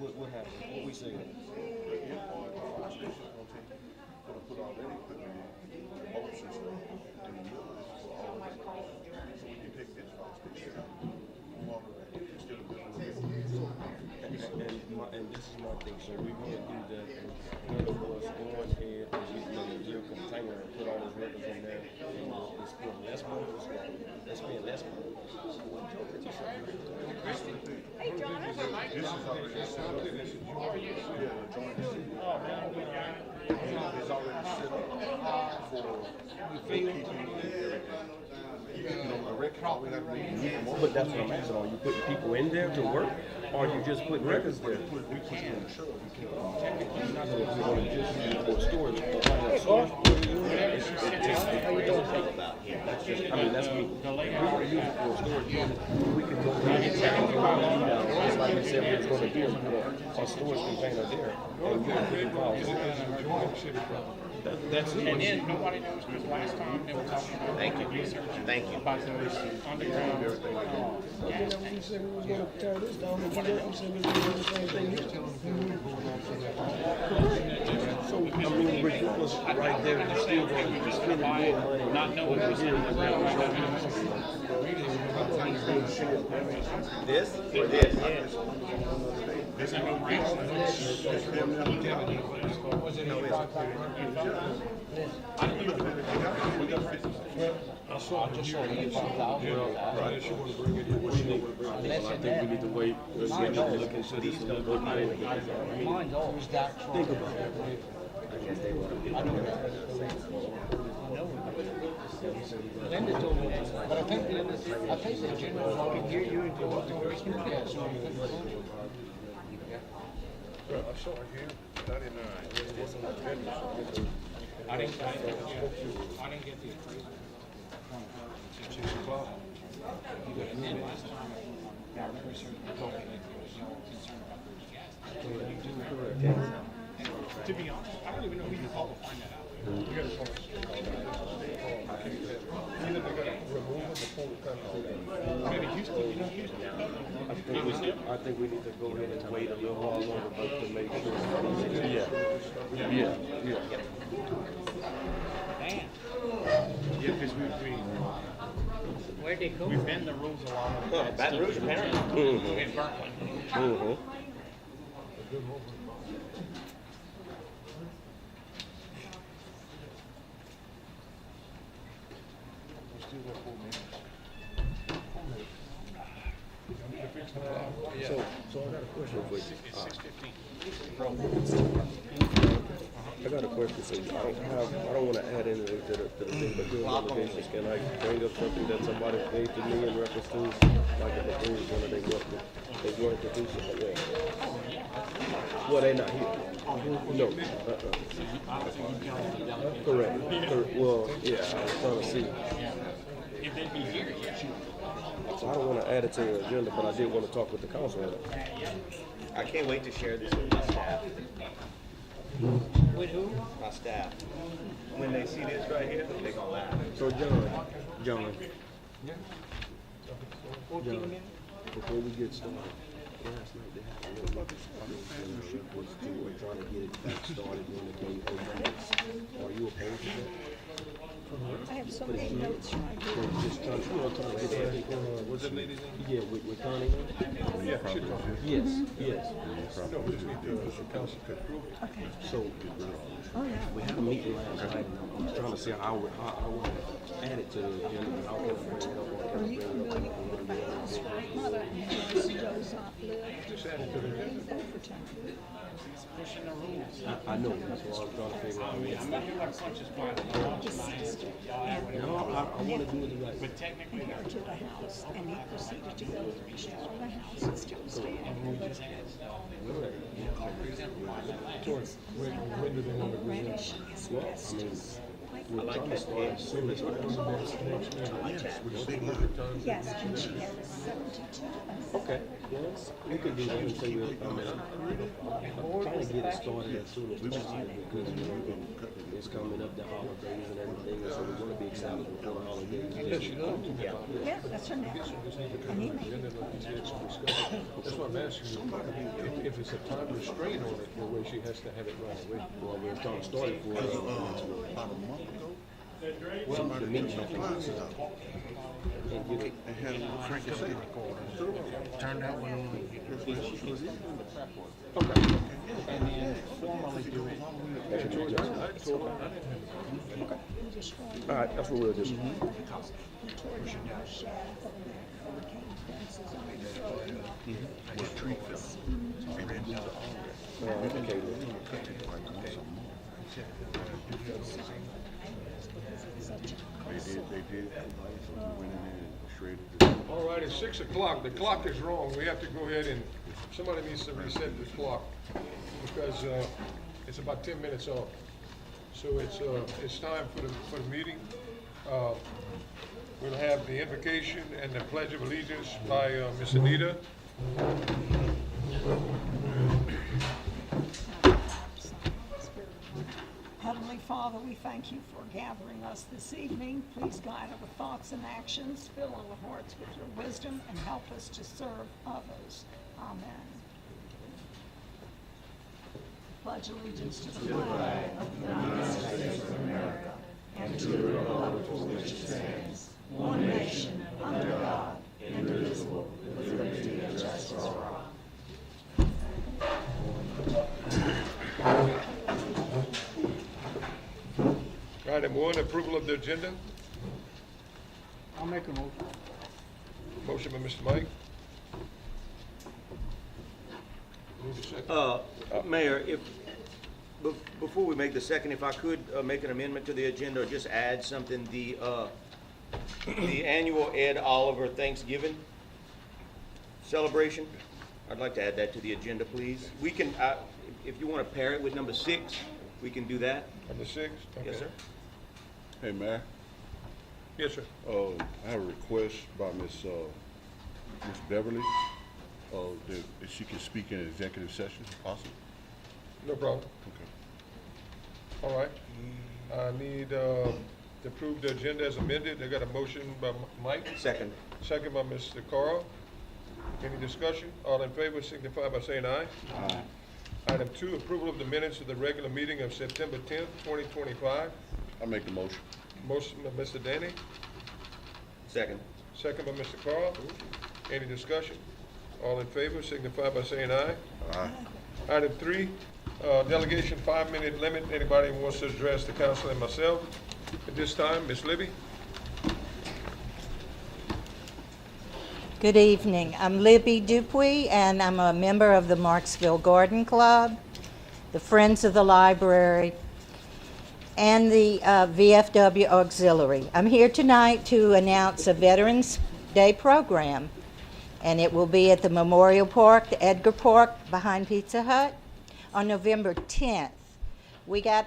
What happened? What we saying? The invoice, the fire station's gonna take, gonna put all that equipment in, bolts and stuff, and the mill is for all of it. So we can take this fire station out, move on to that, instead of building a mill. And this is my thing. So we're gonna do that. In other words, go ahead and get your container and put all those records in there, and it's spend less money. Let's spend less money. Hey, John, This is already set up. Yeah, the joint is already set up for bookkeeping and everything. You know, the record, all we have to make. But that's what I'm asking. Are you putting people in there to work, or are you just putting records there? We put it on the show. We can. You're not going to just use it for storage. I mean, that's me. If we want to use it for storage, we can go ahead and check it down. Just like we said we was going to do, a storage container there, and we can put the files. That's it. And then nobody knows because last time they were talking about research about those underground gas tanks. said we was going to tear this down, and we said we was going to do the same thing here. So, I mean, regardless, right there, we're still going to be spending more money. Not knowing what's in the ground right now. This or this? There's no range. I just saw you 5,000. Right. She want to bring it in. What she need? I think we need to wait. We need to look into this a little bit more. Mine's always that strong. Think about it. I know that. Linda told me that, but I think the general can hear you and go up to Christmas. Yeah, so I saw it here, 99. I didn't get the appraisal. Since 6 o'clock. And then last time, our research told me that there was no concern about those gas. And to be honest, I don't even know who you call to find that out. We gotta call either they gotta remove them before we come to Maybe Houston, you know Houston. I think we need to go ahead and wait a little while longer, but to make sure. Yeah. Damn. Yeah, because where'd they go? we bend the rules a lot on that. Baton Rouge, apparently. In Berkeley. So I got a question for you. It's 6:15. I got a question for you. I don't want to add anything to the thing, but during the basis, can I bring up something that somebody gave to me in reference to, like if the Blues one they wanted to do something? Well, they're not here. No. Correct. Well, yeah, I was trying to see. If they'd be here, yeah. So I don't want to add it to the agenda, but I did want to talk with the council on it. I can't wait to share this with my staff. With who? My staff. When they see this right here, they're gonna laugh. So John, before we get started, last night they had a little request to trying to get it back started when the game opens. Are you opposed to that? I have so many notes right here. So just trying to get that. what's that lady's name? Yeah, with Connie. Yeah, she does. Yes. No, we just need the council to approve it. Okay. So Oh, yeah. we had a meeting last night, and I was trying to see how I would add it to the agenda, and how can I bring it up. Are you familiar with the house right? Mother has Joe's not lived. Just add it to the agenda. Overtime. It's pushing the rules. I know, that's what I'm trying to figure out. I mean, I'm not here like punches flying. No, I want to do it right. But technically, Go to the house, and he proceeded to go to the shower. The house is still standing. When do they want to do that? Reddish asbestos. We're trying to start as soon as possible. Yes, and she has 72. Okay. Yes, we could do that until we, I mean, I'm trying to get it started as soon as possible because, you know, it's coming up the holidays and everything, and so we want to be established before the holidays. Yeah, that's her name. And he made it. That's why I'm asking you, if it's a time restraint on it, the way she has to have it right away. Well, we're trying to start it for next week. About a month ago, Well, the meeting, I think, appliances out and get it. and had them crank the tape recorder. Turn that one on. Okay. And then formally do it. All right, that's what we'll do. He tore down our shack and overcame fences on the road. What tree fell. And then Okay, cut it like once a month. They did. So we went in there and shredded it. All right, it's 6 o'clock. The clock is wrong. We have to go ahead and, somebody needs to reset the clock because it's about 10 minutes off. So it's time for the meeting. We'll have the invocation and the pledge of allegiance by Miss Anita. Heavenly Father, we thank you for gathering us this evening. Please guide our thoughts and actions, fill our hearts with your wisdom, and help us to serve others. Amen. Pledge allegiance to the flag of the United States of America and to the republic for which it stands, one nation, under God, indivisible, with liberty and justice for all. Item 1, approval of the agenda. I'll make a motion. Motion by Mr. Mike. Need a second? Mayor, before we make the second, if I could make an amendment to the agenda or just add something, the annual Ed Oliver Thanksgiving celebration, I'd like to add that to the agenda, please. We can, if you want to pair it with number 6, we can do that. Number 6? Okay. Yes, sir. Hey, Mayor, Yes, sir. I have a request by Miss Beverly, that she can speak in executive session, if possible. No problem. Okay. All right. I need to approve the agenda as amended. I got a motion by Mike, Second. second by Mr. Carl. Any discussion? All in favor signify by saying aye. Aye. Item 2, approval of the minutes of the regular meeting of September 10th, 2025. I make the motion. Motion by Mr. Danny, Second. second by Mr. Carl. Any discussion? All in favor signify by saying aye. Aye. Item 3, delegation 5-minute limit. Anybody who wants to address the council and myself? At this time, Ms. Libby. Good evening. I'm Libby Dupuy, and I'm a member of the Marksville Garden Club, the Friends of the Library, and the VFW Auxiliary. I'm here tonight to announce a Veterans Day program, and it will be at the Memorial Park, the Edgar Park, behind Pizza Hut, on November 10th. We got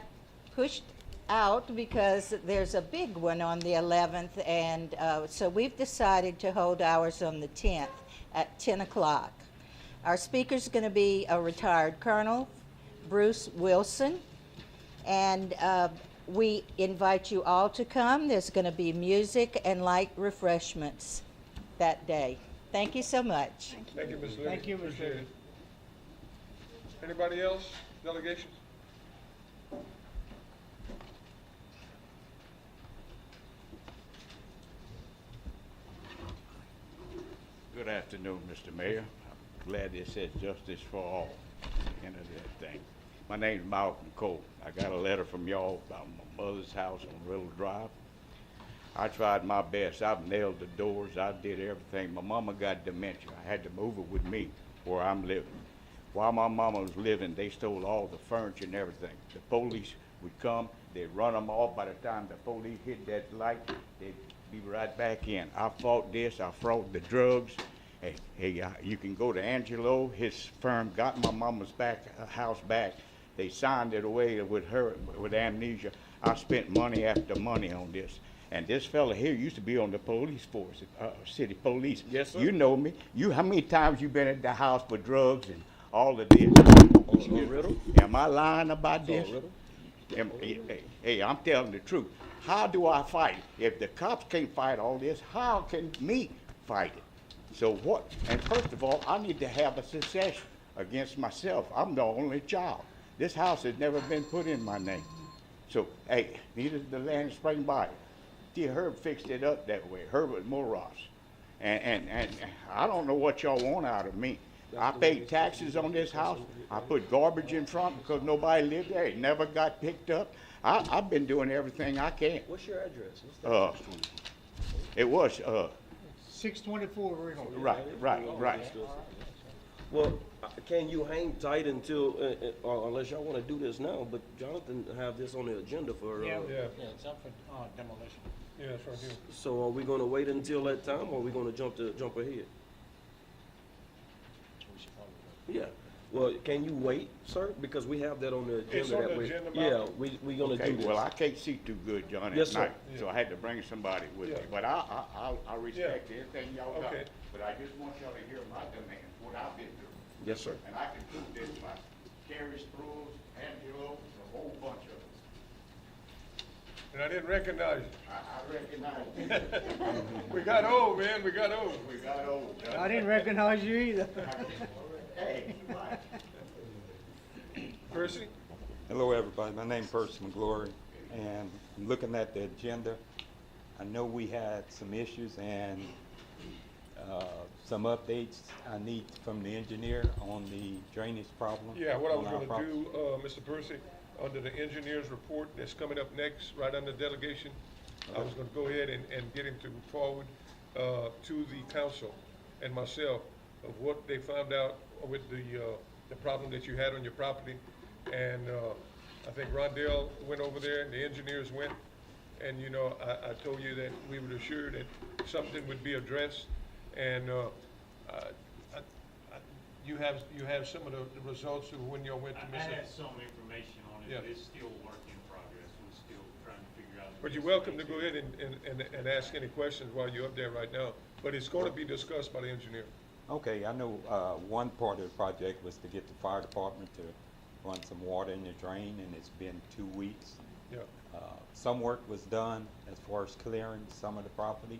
pushed out because there's a big one on the 11th, and so we've decided to hold ours on the 10th at 10 o'clock. Our speaker's going to be a retired Colonel, Bruce Wilson, and we invite you all to come. There's going to be music and light refreshments that day. Thank you so much. Thank you, Ms. Libby. Thank you, Ms. Appreciate Libby. it. Anybody else? Delegations? Good afternoon, Mr. Mayor. I'm glad it says justice for all at the end of that thing. My name's Malcolm Cole. I got a letter from y'all about my mother's house on Riddle Drive. I tried my best. I've nailed the doors. I did everything. My mama got dementia. I had to move her with me where I'm living. While my mama was living, they stole all the furniture and everything. The police would come. They'd run them off. By the time the police hit that light, they'd be right back in. I fought this. I fought the drugs. Hey, you can go to Angelo. His firm got my mama's house back. They signed it away with her with amnesia. I spent money after money on this. And this fella here used to be on the police force, city police. Yes, sir. You know me. How many times you been at the house for drugs and all of this? On Riddle? Am I lying about this? Riddle? Hey, I'm telling the truth. How do I fight? If the cops can't fight all this, how can me fight it? So what? And first of all, I need to have a succession against myself. I'm the only child. This house has never been put in my name. So, hey, neither the land in Spring Bayou. Dear Herb fixed it up that way. Herbert Moros. And I don't know what y'all want out of me. I paid taxes on this house. I put garbage in front because nobody lived there. It never got picked up. I've been doing everything I can. What's your address? What's that? It was, 624 Ringo. right. Well, can you hang tight until, or unless y'all want to do this now, but Jonathan have this on the agenda for, Yeah, Yeah. yeah, it's up for demolition. Yeah, it's right here. so are we gonna wait until that time, or are we gonna jump ahead? We should probably wait. Yeah, well, can you wait, sir? Because we have that on the agenda. It's on that the way. agenda, Yeah, Malcolm. we gonna Okay, do this. well, I can't see too good, John, Yes, at sir. night, so I had to bring somebody with me. Yeah. But I respect everything y'all got, Okay. but I just want y'all to hear my demands, what I've been through. Yes, sir. And I can prove this by carries through, antelopes, a whole bunch of them. And I didn't recognize you. I recognize you. We got old, man, we got old. We got old, John. I didn't recognize you either. Hey, Percy? Hello, everybody. My name's Percy McGlory, and I'm looking at the agenda. I know we had some issues and some updates I need from the engineer on the drainage problem. Yeah, what I was on our gonna property. do, Mr. Percy, under the engineer's report that's coming up next, right under delegation, I was gonna go ahead and get him to forward, to the council and myself of what they found out with the problem that you had on your property. And, I think Rondell went over there and the engineers went, and, you know, I told you that we would assure that something would be addressed. And, you have some of the results of when y'all went to I Mr. had some information on it, Yeah. but it's still work in progress. We're still trying to figure out. the But you're best welcome way to go ahead and ask any questions while you're up there right now. But it's gonna be discussed by the engineer. Okay, I know one part of the project was to get the fire department to run some water in the drain, and it's been 2 weeks. Yeah. Some work was done as far as clearing some of the property,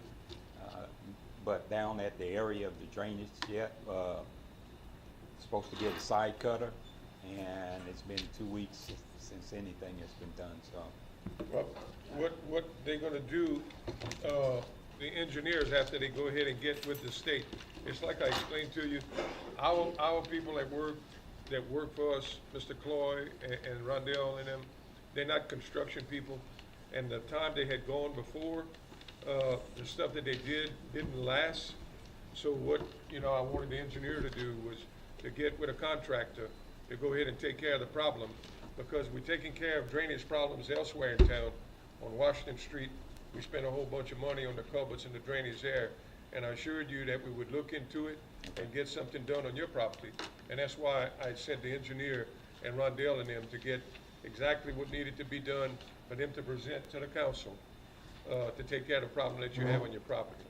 but down at the area of the drainage yet, supposed to get a side cutter, and it's been 2 weeks since anything has been done, so. Well, what they're gonna do, the engineers, after they go ahead and get with the state, it's like I explained to you, our people that work for us, Mr. Cloy and Rondell and them, they're not construction people. And the time they had gone before, the stuff that they didn't last. So what, you know, I wanted the engineer to do was to get with a contractor to go ahead and take care of the problem, because we're taking care of drainage problems elsewhere in town. On Washington Street, we spent a whole bunch of money on the culverts and the drainage there, and I assured you that we would look into it and get something done on your property. And that's why I sent the engineer and Rondell and them to get exactly what needed to be done for them to present to the council, to take care of the problem that you have on your property.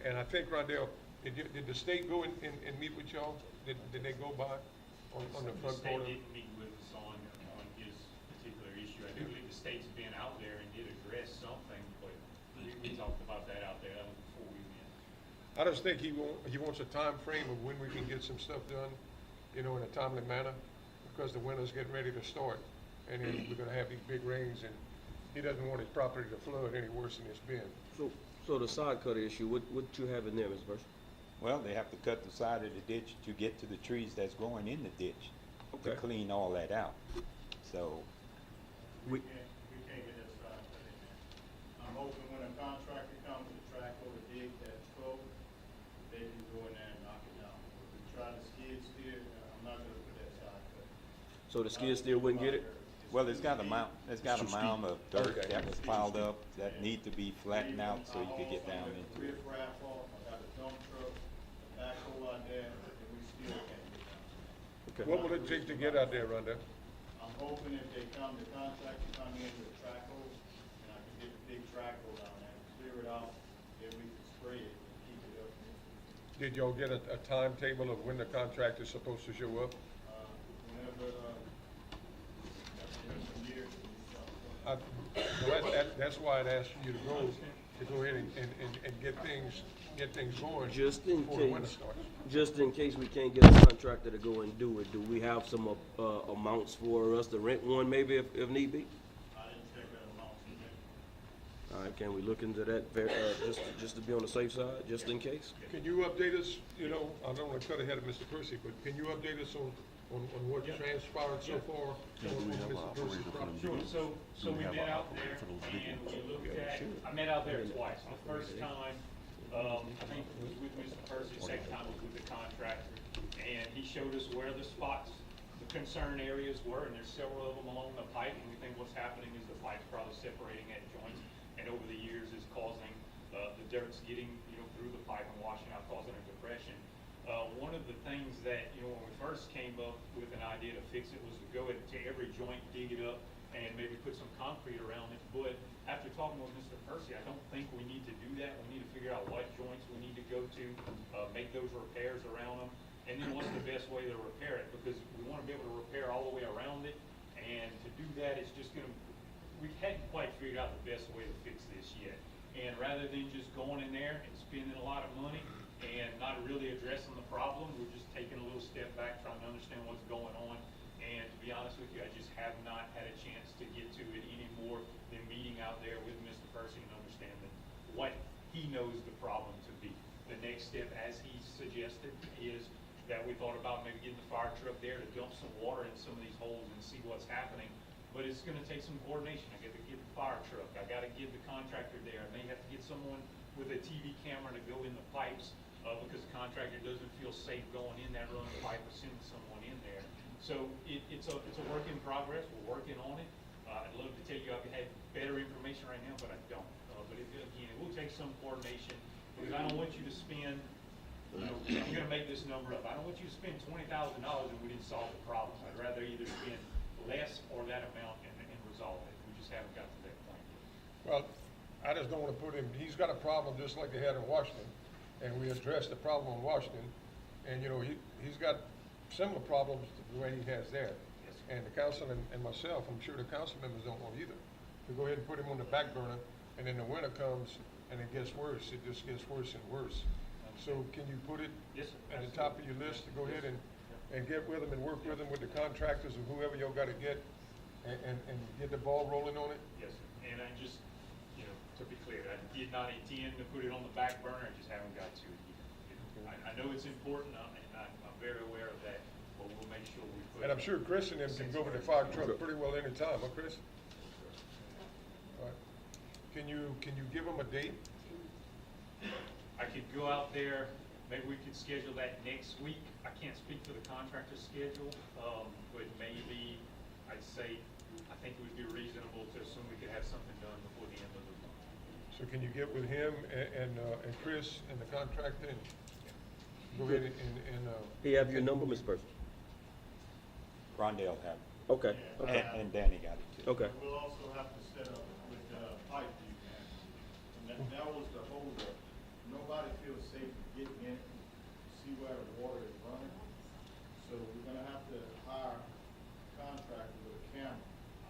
And I think, Rondell, did the state go and meet with y'all? Did they go by on the The front state corner? didn't meet with us on his particular issue. I do believe the state's been out there and did address something, but we talked about that out there. That was before we went. I just think he wants a time frame of when we can get some stuff done, you know, in a timely manner, because the winter's getting ready to start, and then we're gonna have these big rains, and he doesn't want his property to flood any worse than it's been. So the side cutter issue, what you have in there, Mr. Burson? Well, they have to cut the side of the ditch to get to the trees that's growing in the ditch to Okay. clean all that out. So, We, We can't get that side cut in there. I'm hoping when a contractor comes to track over dig that slope, they can go in there and knock it down. If we try to skid steer, I'm not gonna put that side cut. so the skid steer wouldn't get it? well, it's got a mound of dirt Okay. that was piled up that need to be flattened out so you could get down into it. Riff raff off, I got a dump truck, a backhoe out there, and we still can't get down. Okay. What will it take to get out there, Rhonda? I'm hoping if they come, the contractor come in with a track hole, and I can get the big track hole down there. clear it out, then we can spray it and keep it up. Did y'all get a timetable of when the contractor's supposed to show up? Whenever, after some years, Well, that's why I'd asked you to go ahead and get things going Just in before the winter case, starts. just in case we can't get a contractor to go and do it, do we have some, amounts for us to rent one maybe if need be? I didn't check that amount. All right, can we look into that, just to be on the safe side, just in case? Can you update us, you know, I don't want to cut ahead of Mr. Percy, but can you update us on what transpired so far on Mr. Percy's property? Sure, so we met out there and we looked at, I met out there twice. The first time, I think it was with Mr. Percy, the second time was with the contractor. And he showed us where the spots, the concern areas were, and there's several of them along the pipe. And we think what's happening is the pipe's probably separating at joints, and over the years is causing, the dirt's getting, through the pipe and washing out, causing a depression. One of the things that, when we first came up with an idea to fix it was to go to every joint, dig it up, and maybe put some concrete around it. But after talking with Mr. Percy, I don't think we need to do that. We need to figure out what joints we need to go to, make those repairs around them, and then what's the best way to repair it, because we want to be able to repair all the way around it, and to do that, it's just going to, we hadn't quite figured out the best way to fix this yet. And rather than just going in there and spending a lot of money and not really addressing the problem, we're just taking a little step back, trying to understand what's going on. And to be honest with you, I just have not had a chance to get to it any more than meeting out there with Mr. Percy and understanding what he knows the problem to be. The next step, as he suggested, is that we thought about maybe getting the fire truck there to dump some water in some of these holes and see what's happening. But it's gonna take some coordination. I got to get the fire truck, I gotta get the contractor there, I may have to get someone with a TV camera to go in the pipes, because the contractor doesn't feel safe going in that running pipe, assuming someone in there. So it's a work in progress, we're working on it. I'd love to tell you I had better information right now, but I don't. But again, it will take some coordination, because I don't want you to spend, I'm gonna make this number up, I don't want you to spend $20,000 and we didn't solve the problem. I'd rather either spend less or that amount and resolve it. We just haven't got to that point yet. Well, I just don't want to put him, he's got a problem just like they had in Washington, and we addressed the problem in Washington, and he's got similar problems to the way he has there. Yes. And the council and myself, I'm sure the council members don't want either, to go ahead and put him on the back burner, and then the winter comes and it gets worse, it just gets worse and worse. So can you put it Yes, sir. at the top of your list to go ahead and get with them and work with them with the contractors or whoever y'all gotta get and get the ball rolling on it? Yes, sir. And I just, to be clear, I did not intend to put it on the back burner, I just haven't got to it yet. I know it's important, and I'm very aware of that, but we'll make sure we put. And I'm sure Chris and them can go with the fire truck pretty well any time, huh, Chris? All right. Can you give them a date? I could go out there, maybe we could schedule that next week. I can't speak for the contractor's schedule, but maybe, I'd say, I think it would be reasonable to assume we could have something done before the end of the month. So can you get with him and Chris and the contractor and go ahead and He have your number, Mr. Percy? Rondell have it. Okay, okay, And Danny got it too. okay. We'll also have to set up with pipe defense. And that was the holdup. Nobody feels safe getting in, see where the water is running. So we're gonna have to hire a contractor with a camera.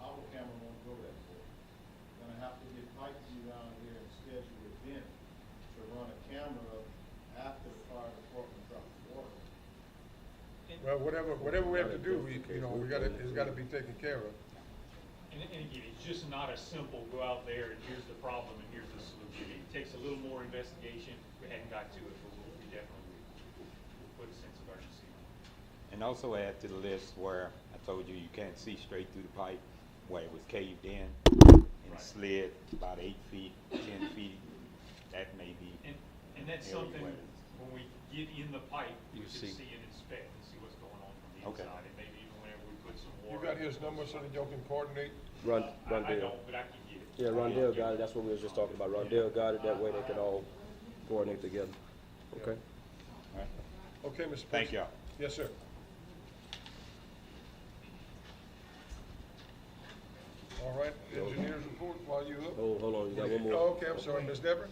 Our camera won't go that far. We're gonna have to get pipe around here and schedule with them to run a camera after the fire department drops the water. well, whatever we have to do, it's gotta be taken care of. And again, it's just not a simple go out there and here's the problem and here's the solution. It takes a little more investigation. We hadn't got to it, but we definitely will put a sense of urgency on it. And also add to the list where I told you can't see straight through the pipe, where it was caved in and Right. slid about 8 feet, 10 feet. That may be. And that's area something, where it's- when we get in the pipe, we You can see. see and inspect and see what's going on from the Okay. inside. And maybe even whenever we put some You water. got his number so that y'all can coordinate? I Rondell. don't, but I can get it. Yeah, Rondell got it, that's what we was just talking about. Rondell got it, that way they could all coordinate together. Okay? All right. Okay, Mr. Percy. Thank y'all. Yes, sir. All right, engineer's report while you look. Oh, hold on, you got one more. Oh, okay, I'm sorry, Ms. Deborah?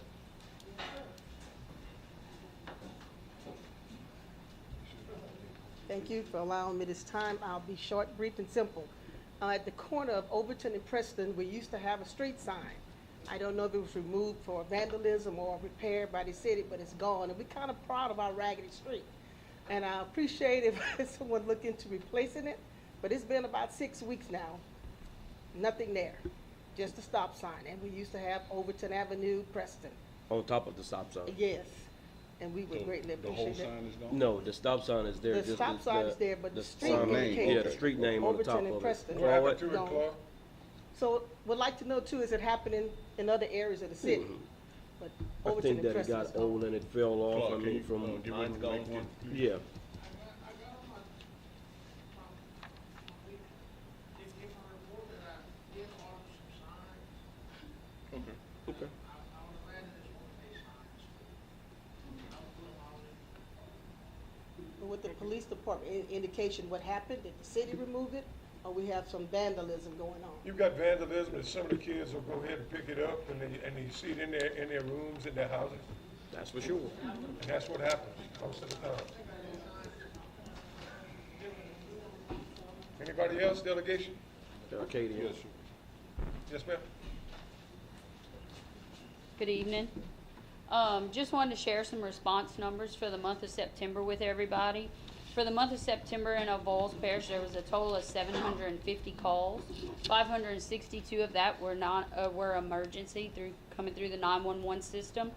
Thank you for allowing me this time. I'll be short, brief, and simple. At the corner of Overton and Preston, we used to have a street sign. I don't know if it was removed for vandalism or repaired by the city, but it's gone, and we're kind of proud of our raggedy street. And I appreciate if someone look into replacing it, but it's been about 6 weeks now. Nothing there, just a stop sign, and we used to have Overton Avenue, Preston. On top of the stop sign? Yes, and we would greatly appreciate it. No, the stop sign is there. The just stop sign is there, but the street sign name, yeah, the street name on the top Overton and of it. Preston. What happened What? to it, Gone. Claude? So, would like to know too, is it happening in other areas of the city? But I Overton think and that it Preston is got gone. old and it fell off, I mean, from, yeah. Okay. But with the police department, indication what happened, did the city remove it, or we have some vandalism going on? You've got vandalism, and some of the kids will go ahead and pick it up, and they see it in their rooms, in their houses, That's for sure. and that's what happens most of the time. Anybody else, delegation? Katie. Yes, Yes, ma'am? Good evening. Just wanted to share some response numbers for the month of September with everybody. For the month of September in Vols Parish, there was a total of 750 calls. 562 of that were emergency coming through the 911 system.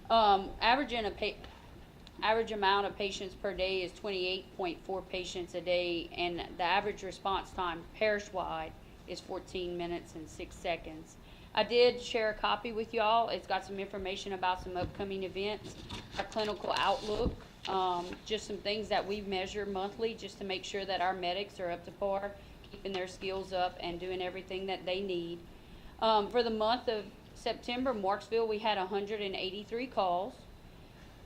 Average amount of patients per day is 28.4 patients a day, and the average response time parish-wide is 14 minutes and 6 seconds. I did share a copy with y'all. It's got some information about some upcoming events, our clinical outlook, just some things that we measure monthly just to make sure that our medics are up to par, keeping their skills up and doing everything that they need. For the month of September, Marksville, we had 183 calls.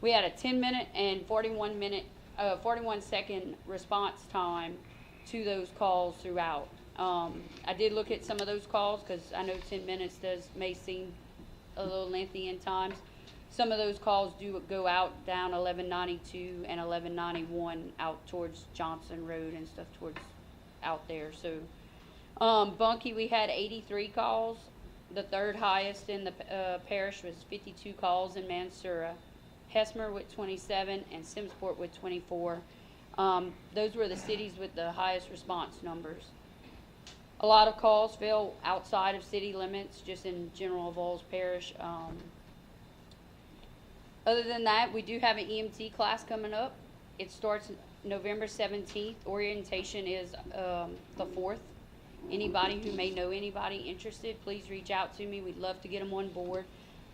We had a 10-minute and 41-second response time to those calls throughout. I did look at some of those calls because I know 10 minutes may seem a little lengthy in times. Some of those calls do go out down 1192 and 1191 out towards Johnson Road and stuff towards out there. So, Bunkie, we had 83 calls. The third highest in the parish was 52 calls in Mansura. Hesmer with 27 and Simmsport with 24. Those were the cities with the highest response numbers. A lot of calls fell outside of city limits, just in general Vols Parish. Other than that, we do have an EMT class coming up. It starts November 17th. Orientation is the 4th. Anybody who may know anybody interested, please reach out to me. We'd love to get them on board.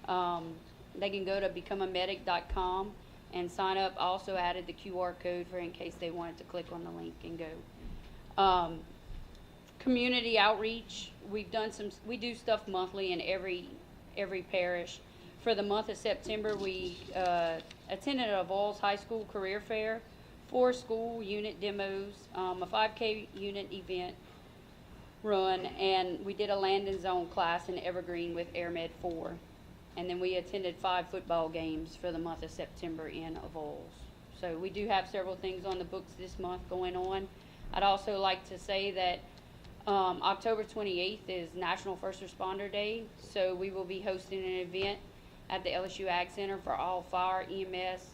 They can go to becomeamedic.com and sign up. I also added the QR code for in case they wanted to click on the link and go. Community outreach, we do stuff monthly in every parish. For the month of September, we attended a Vols High School career fair, 4 school unit demos, a 5K unit event run, and we did a landing zone class in Evergreen with AirMed 4. And then we attended 5 football games for the month of September in Vols. So we do have several things on the books this month going on. I'd also like to say that October 28th is National First Responder Day, so we will be hosting an event at the LSU Ag Center for all fire, EMS,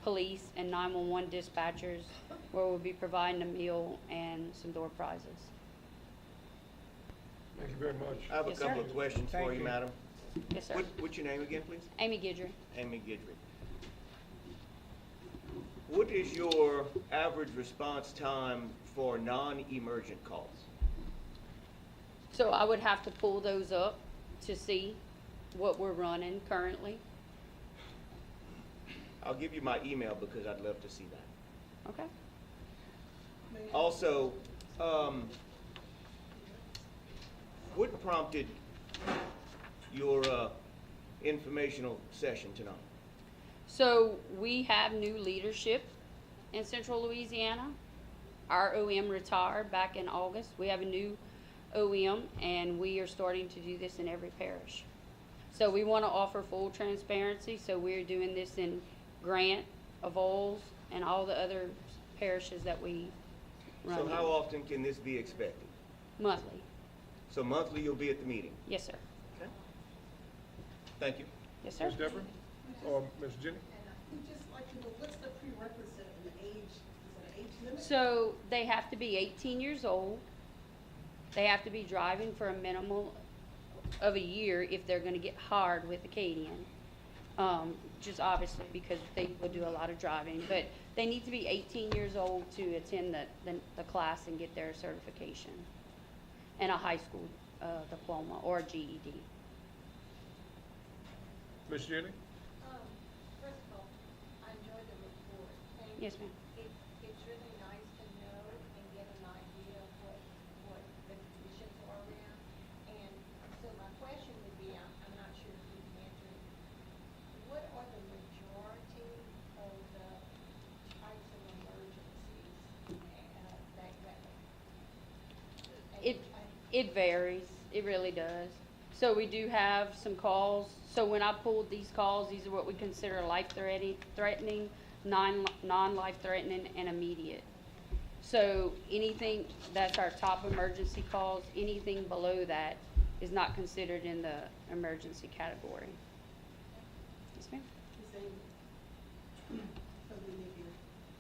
police, and 911 dispatchers, where we'll be providing a meal and some door prizes. Thank you very much. I have a Yes, couple sir. of questions Thank for you, you. madam. Yes, sir. What's your name again, please? Amy Guidry. Amy Guidry. What is your average response time for non-emergent calls? So I would have to pull those up to see what we're running currently. I'll give you my email because I'd love to see that. Okay. Also, what prompted your informational session tonight? So we have new leadership in Central Louisiana. Our OM retired back in August. We have a new OEM, and we are starting to do this in every parish. So we want to offer full transparency, so we're doing this in Grant, Avoyelles, and all the other parishes that we run. So how in. often can this be expected? Monthly. So monthly you'll be at the meeting? Yes, sir. Okay. Thank you. Yes, sir. Ms. Deborah, or Ms. Jenny? We'd just like to know, what's the prerequisite and the age, is there an age limit? So they have to be 18 years old. They have to be driving for a minimum of a year if they're going to get hired with Acadian. Just obviously because they will do a lot of driving, but they need to be 18 years old to attend the class and get their certification and a high school diploma or a GED. Ms. Jenny? First of all, I enjoyed the report. And Yes, ma'am. It's really nice to know and get an idea of what the conditions are around. And so my question would be, I'm not sure if you can answer it. What are the majority of the types of emergencies It varies. It really does. So we do have some calls. So when I pulled these calls, these are what we consider life-threatening, non-life-threatening, and immediate. So anything, that's our top emergency calls. Anything below that is not considered in the emergency category. Yes, ma'am? Ms. Amy, is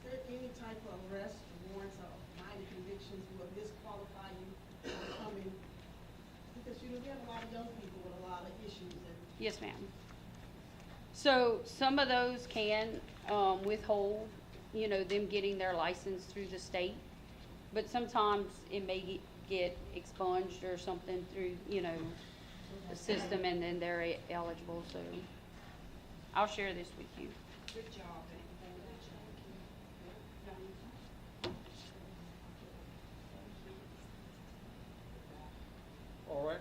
there any type of arrest, warrants, or minor convictions will disqualify you from coming? Because, we have a lot of young people with a lot of issues and. Yes, ma'am. So some of those can withhold, them getting their license through the state. But sometimes it may get expunged or something through, the system, and then they're eligible. So I'll share this with you. Good job, All right,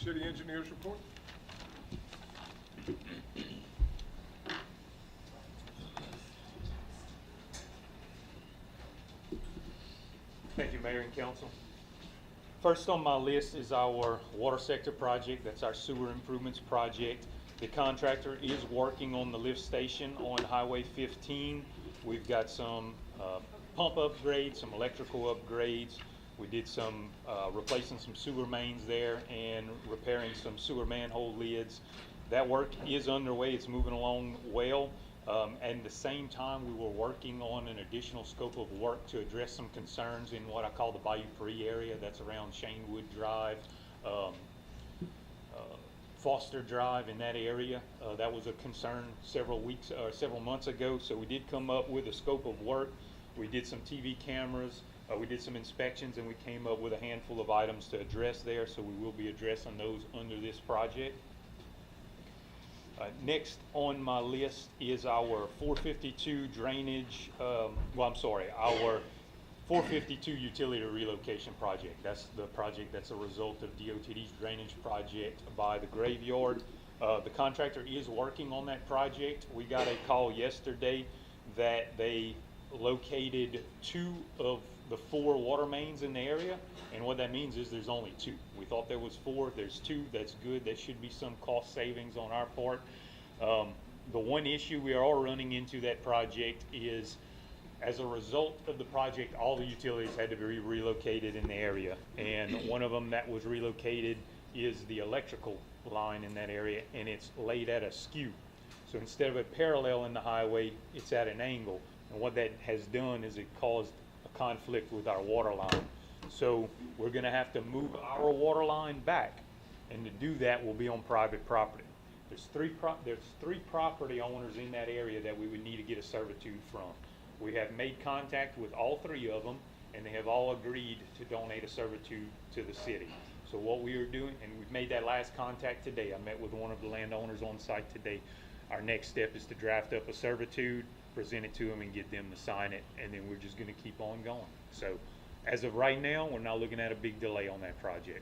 city engineers report? Thank you, Mayor and Council. First on my list is our water sector project. That's our sewer improvements project. The contractor is working on the lift station on Highway 15. We've got some pump upgrades, some electrical upgrades. We did some replacing some sewer mains there and repairing some sewer manhole lids. That work is underway. It's moving along well. At the same time, we were working on an additional scope of work to address some concerns in what I call the Bayou Free area. That's around Shanewood Drive, Foster Drive, in that area. That was a concern several months ago. So we did come up with a scope of work. We did some TV cameras. We did some inspections, and we came up with a handful of items to address there. So we will be addressing those under this project. Next on my list is our 452 drainage, our 452 utility relocation project. That's the project that's a result of DOTD's drainage project by the graveyard. The contractor is working on that project. We got a call yesterday that they located 2 of the 4 water mains in the area, and what that means is there's only 2. We thought there was 4, there's 2, that's good. There should be some cost savings on our part. The one issue we are running into that project is, as a result of the project, all the utilities had to be relocated in the area, and one of them that was relocated is the electrical line in that area, and it's laid at a skew. So instead of a parallel in the highway, it's at an angle, and what that has done is it caused a conflict with our water line. So we're going to have to move our water line back, and to do that will be on private property. There's three property owners in that area that we would need to get a servitude from. We have made contact with all 3 of them, and they have all agreed to donate a servitude to the city. So what we are doing, and we've made that last contact today. I met with one of the landowners on site today. Our next step is to draft up a servitude, present it to them, and get them to sign it, and then we're just going to keep on going. So as of right now, we're not looking at a big delay on that project.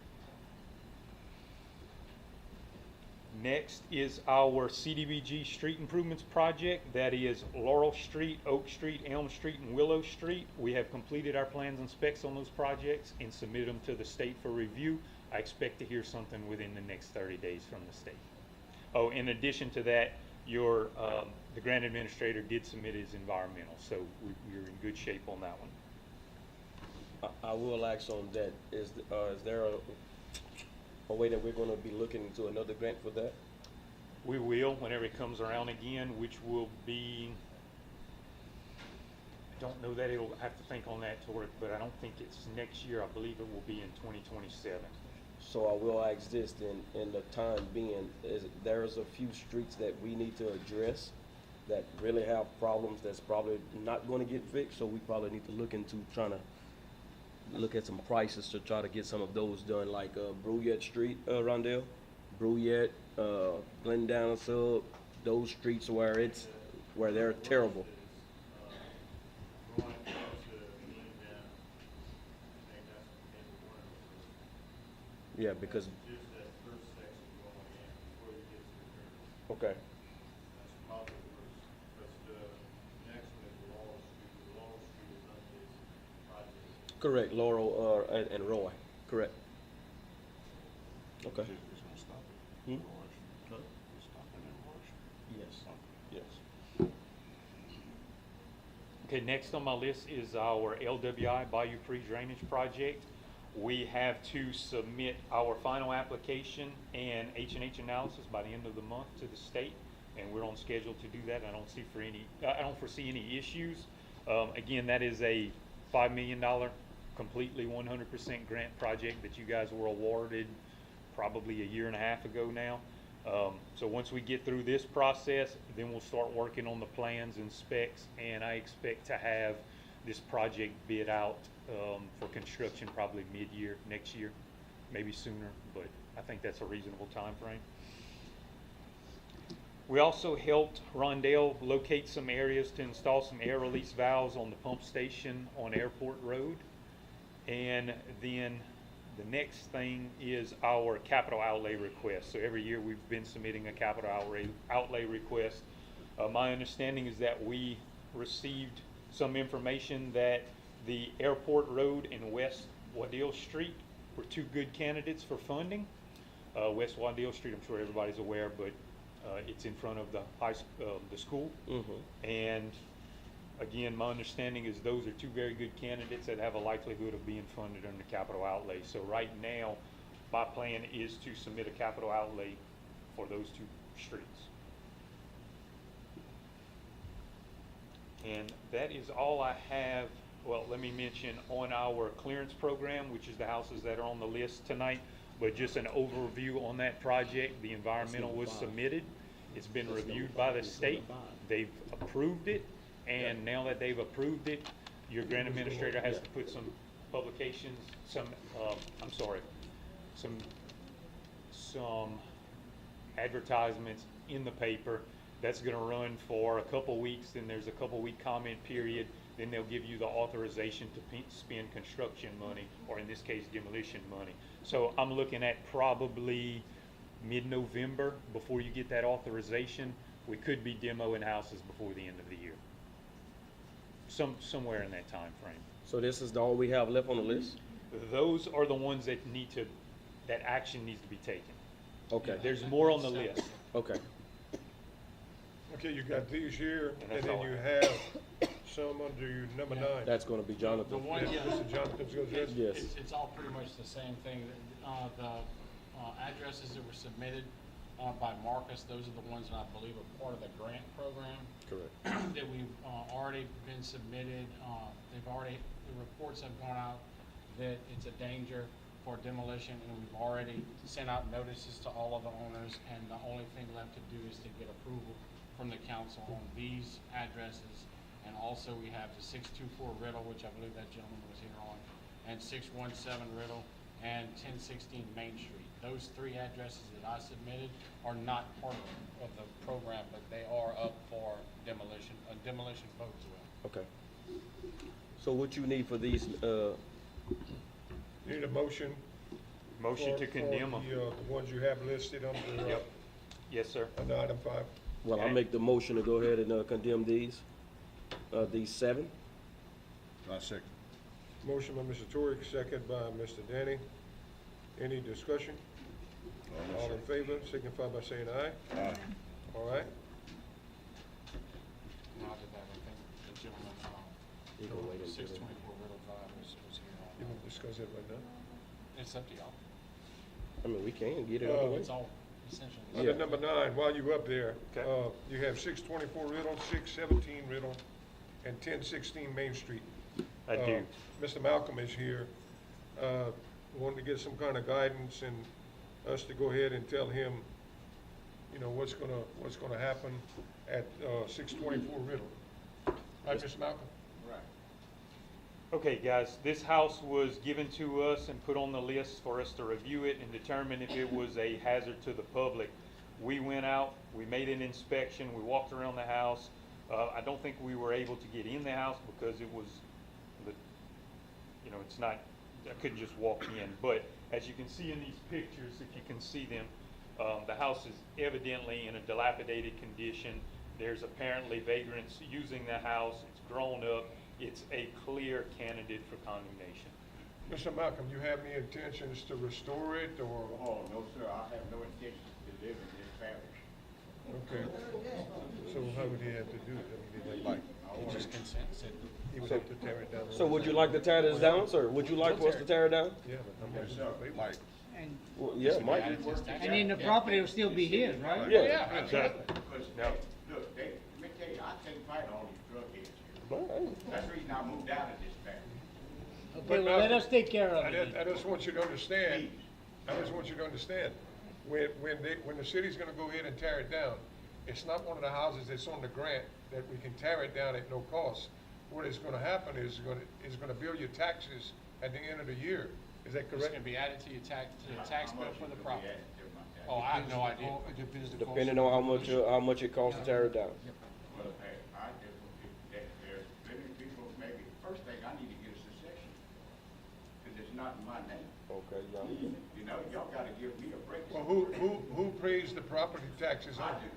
Next is our CDBG street improvements project. That is Laurel Street, Oak Street, Elm Street, and Willow Street. We have completed our plans and specs on those projects and submitted them to the state for review. I expect to hear something within the next 30 days from the state. Oh, in addition to that, the grant administrator did submit his environmental, so we're in good shape on that one. I will ask on that. Is there a way that we're going to be looking into another grant for that? We will, whenever it comes around again, which will be, I don't know that it'll have to think on that, Tori, but I don't think it's next year. I believe it will be in 2027. So I will ask this then, in the time being, there's a few streets that we need to address that really have problems that's probably not going to get fixed, so we probably need to look into trying to look at some prices to try to get some of those done, like Bruyette Street, Rondell, Bruyette, Glendown Sub, those streets where they're terrible. Yeah, because. Just that first section going in before you get to the curve. Okay. That's probably the worst. But the next one is Laurel Street. Laurel Street is under this project. Correct, Laurel and Roy. Correct. Okay. Hmm? Yes. Yes. Okay, next on my list is our LWI Bayou Pre-Drainage Project. We have to submit our final application and H&H analysis by the end of the month to the state, and we're on schedule to do that. I don't foresee any issues. Again, that is a $5 million completely 100% grant project that you guys were awarded probably a year and a half ago now. So once we get through this process, then we'll start working on the plans and specs, and I expect to have this project bid out for construction probably mid-year next year, maybe sooner, but I think that's a reasonable time frame. We also helped Rondell locate some areas to install some air release valves on the pump station on Airport Road. And then the next thing is our capital outlay request. So every year we've been submitting a capital outlay request. My understanding is that we received some information that the Airport Road and West Waddell Street were two good candidates for funding. West Waddell Street, I'm sure everybody's aware, but it's in front of the school. Mm-hmm. And again, my understanding is those are two very good candidates that have a likelihood of being funded under capital outlay. So right now, my plan is to submit a capital outlay for those two streets. And that is all I have. Well, let me mention on our clearance program, which is the houses that are on the list tonight, but just an overview on that project. The environmental was submitted. It's been reviewed by the state. They've approved it. And now that they've approved it, your grant administrator has to put some publications, some advertisements in the paper. That's going to run for a couple weeks. Then there's a couple week comment period. Then they'll give you the authorization to spend construction money, or in this case, demolition money. So I'm looking at probably mid-November before you get that authorization. We could be demoing houses before the end of the year. Somewhere in that time frame. So this is all we have left on the list? Those are the ones that that action needs to be taken. Okay. There's more on the list. Okay. Okay, you got these here, and then you have some under your number 9. That's going to be Jonathan. The one, yeah. Mr. Jonathan's going to address? Yes. It's all pretty much the same thing. The addresses that were submitted by Marcus, those are the ones that I believe are part of the grant program. Correct. That we've already been submitted. The reports have gone out that it's a danger for demolition, and we've already sent out notices to all of the owners, and the only thing left to do is to get approval from the council on these addresses. And also we have the 624 Riddle, which I believe that gentleman was here on, and 617 Riddle, and 1016 Main Street. Those 3 addresses that I submitted are not part of the program, but they are up for demolition, a demolition vote as well. Okay. So what you need for these, You need a motion? Motion to condemn them. The ones you have listed under, Yep. Yes, sir. under item 5? Well, I'll make the motion to go ahead and condemn these 7. I second. Motion by Mr. Torrey, second by Mr. Danny. Any discussion? All in favor, signify by saying aye. Aye. All right. Now that I think the gentleman, You can wait until 624 Riddle Drive was here. You want to discuss it right now? It's up to y'all. I mean, we can get it out the way. It's all essentially. Under number 9, while you're up there, Okay. you have 624 Riddle, 617 Riddle, and 1016 Main Street. I do. Mr. Malcolm is here, wanting to get some kind of guidance and us to go ahead and tell him, you know, what's gonna happen at 624 Riddle. Right, Mr. Malcolm? Okay, guys, this house was given to us and put on the list for us to review it and determine if it was a hazard to the public. We went out, we made an inspection, we walked around the house. I don't think we were able to get in the house because it was, it's not, I couldn't just walk in. But as you can see in these pictures, if you can see them, the house is evidently in a dilapidated condition. There's apparently vagrants using the house. It's grown up. It's a clear candidate for condemnation. Mr. Malcolm, you have any intentions to restore it, or? Oh, no, sir, I have no intention to live in this parish. Okay. So how would he have to do it? I mean, Like, Just consent, said he would have to tear it down. So would you like to tear this down, sir? Would you like for us to tear it down? Yeah, but I'm not. Like, And, Well, yeah, Mike. and then the property will still be his, right? Yeah. Exactly. Because, No. look, let me tell you, I take fight all these drug heads here. All right. That's the reason I moved out of this parish. Okay, well, let us take care of it. I just want you to understand, when the city's gonna go ahead and tear it down, it's not one of the houses that's on the grant that we can tear it down at no cost. What is gonna happen is it's gonna bill your taxes at the end of the year. Is that it's correct? gonna be added to your tax bill for the property. To my tax. Oh, I have no idea. Depending on how much it costs to tear it down. Well, hey, I just, there's plenty of people, maybe, first thing, I need to get a secession. Cause it's not in my name. Okay, y'all. You know, y'all gotta give me a break. Well, who pays the property taxes I on do. it?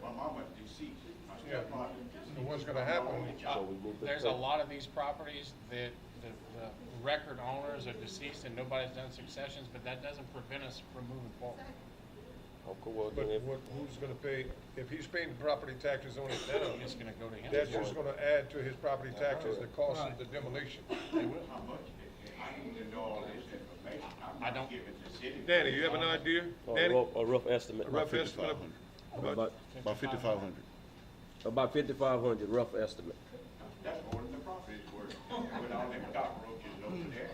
My mama's deceased. My Yeah. stepmother. So what's gonna happen? So we move the. There's a lot of these properties that the record owners are deceased and nobody's done successions, but that doesn't prevent us from moving forward. Okay, well, But then if, who's gonna pay, if he's paying the property taxes on it now, It's gonna go to him. that's just gonna add to his property taxes, the cost of the demolition. They will. How much? I need to know all this information. I'm I not don't- giving the city. Danny, you have an idea? Danny? a rough estimate. A rough estimate of, About, about 5,500. about 5,500, rough estimate. That's more than the property's worth, with all them cockroaches over there.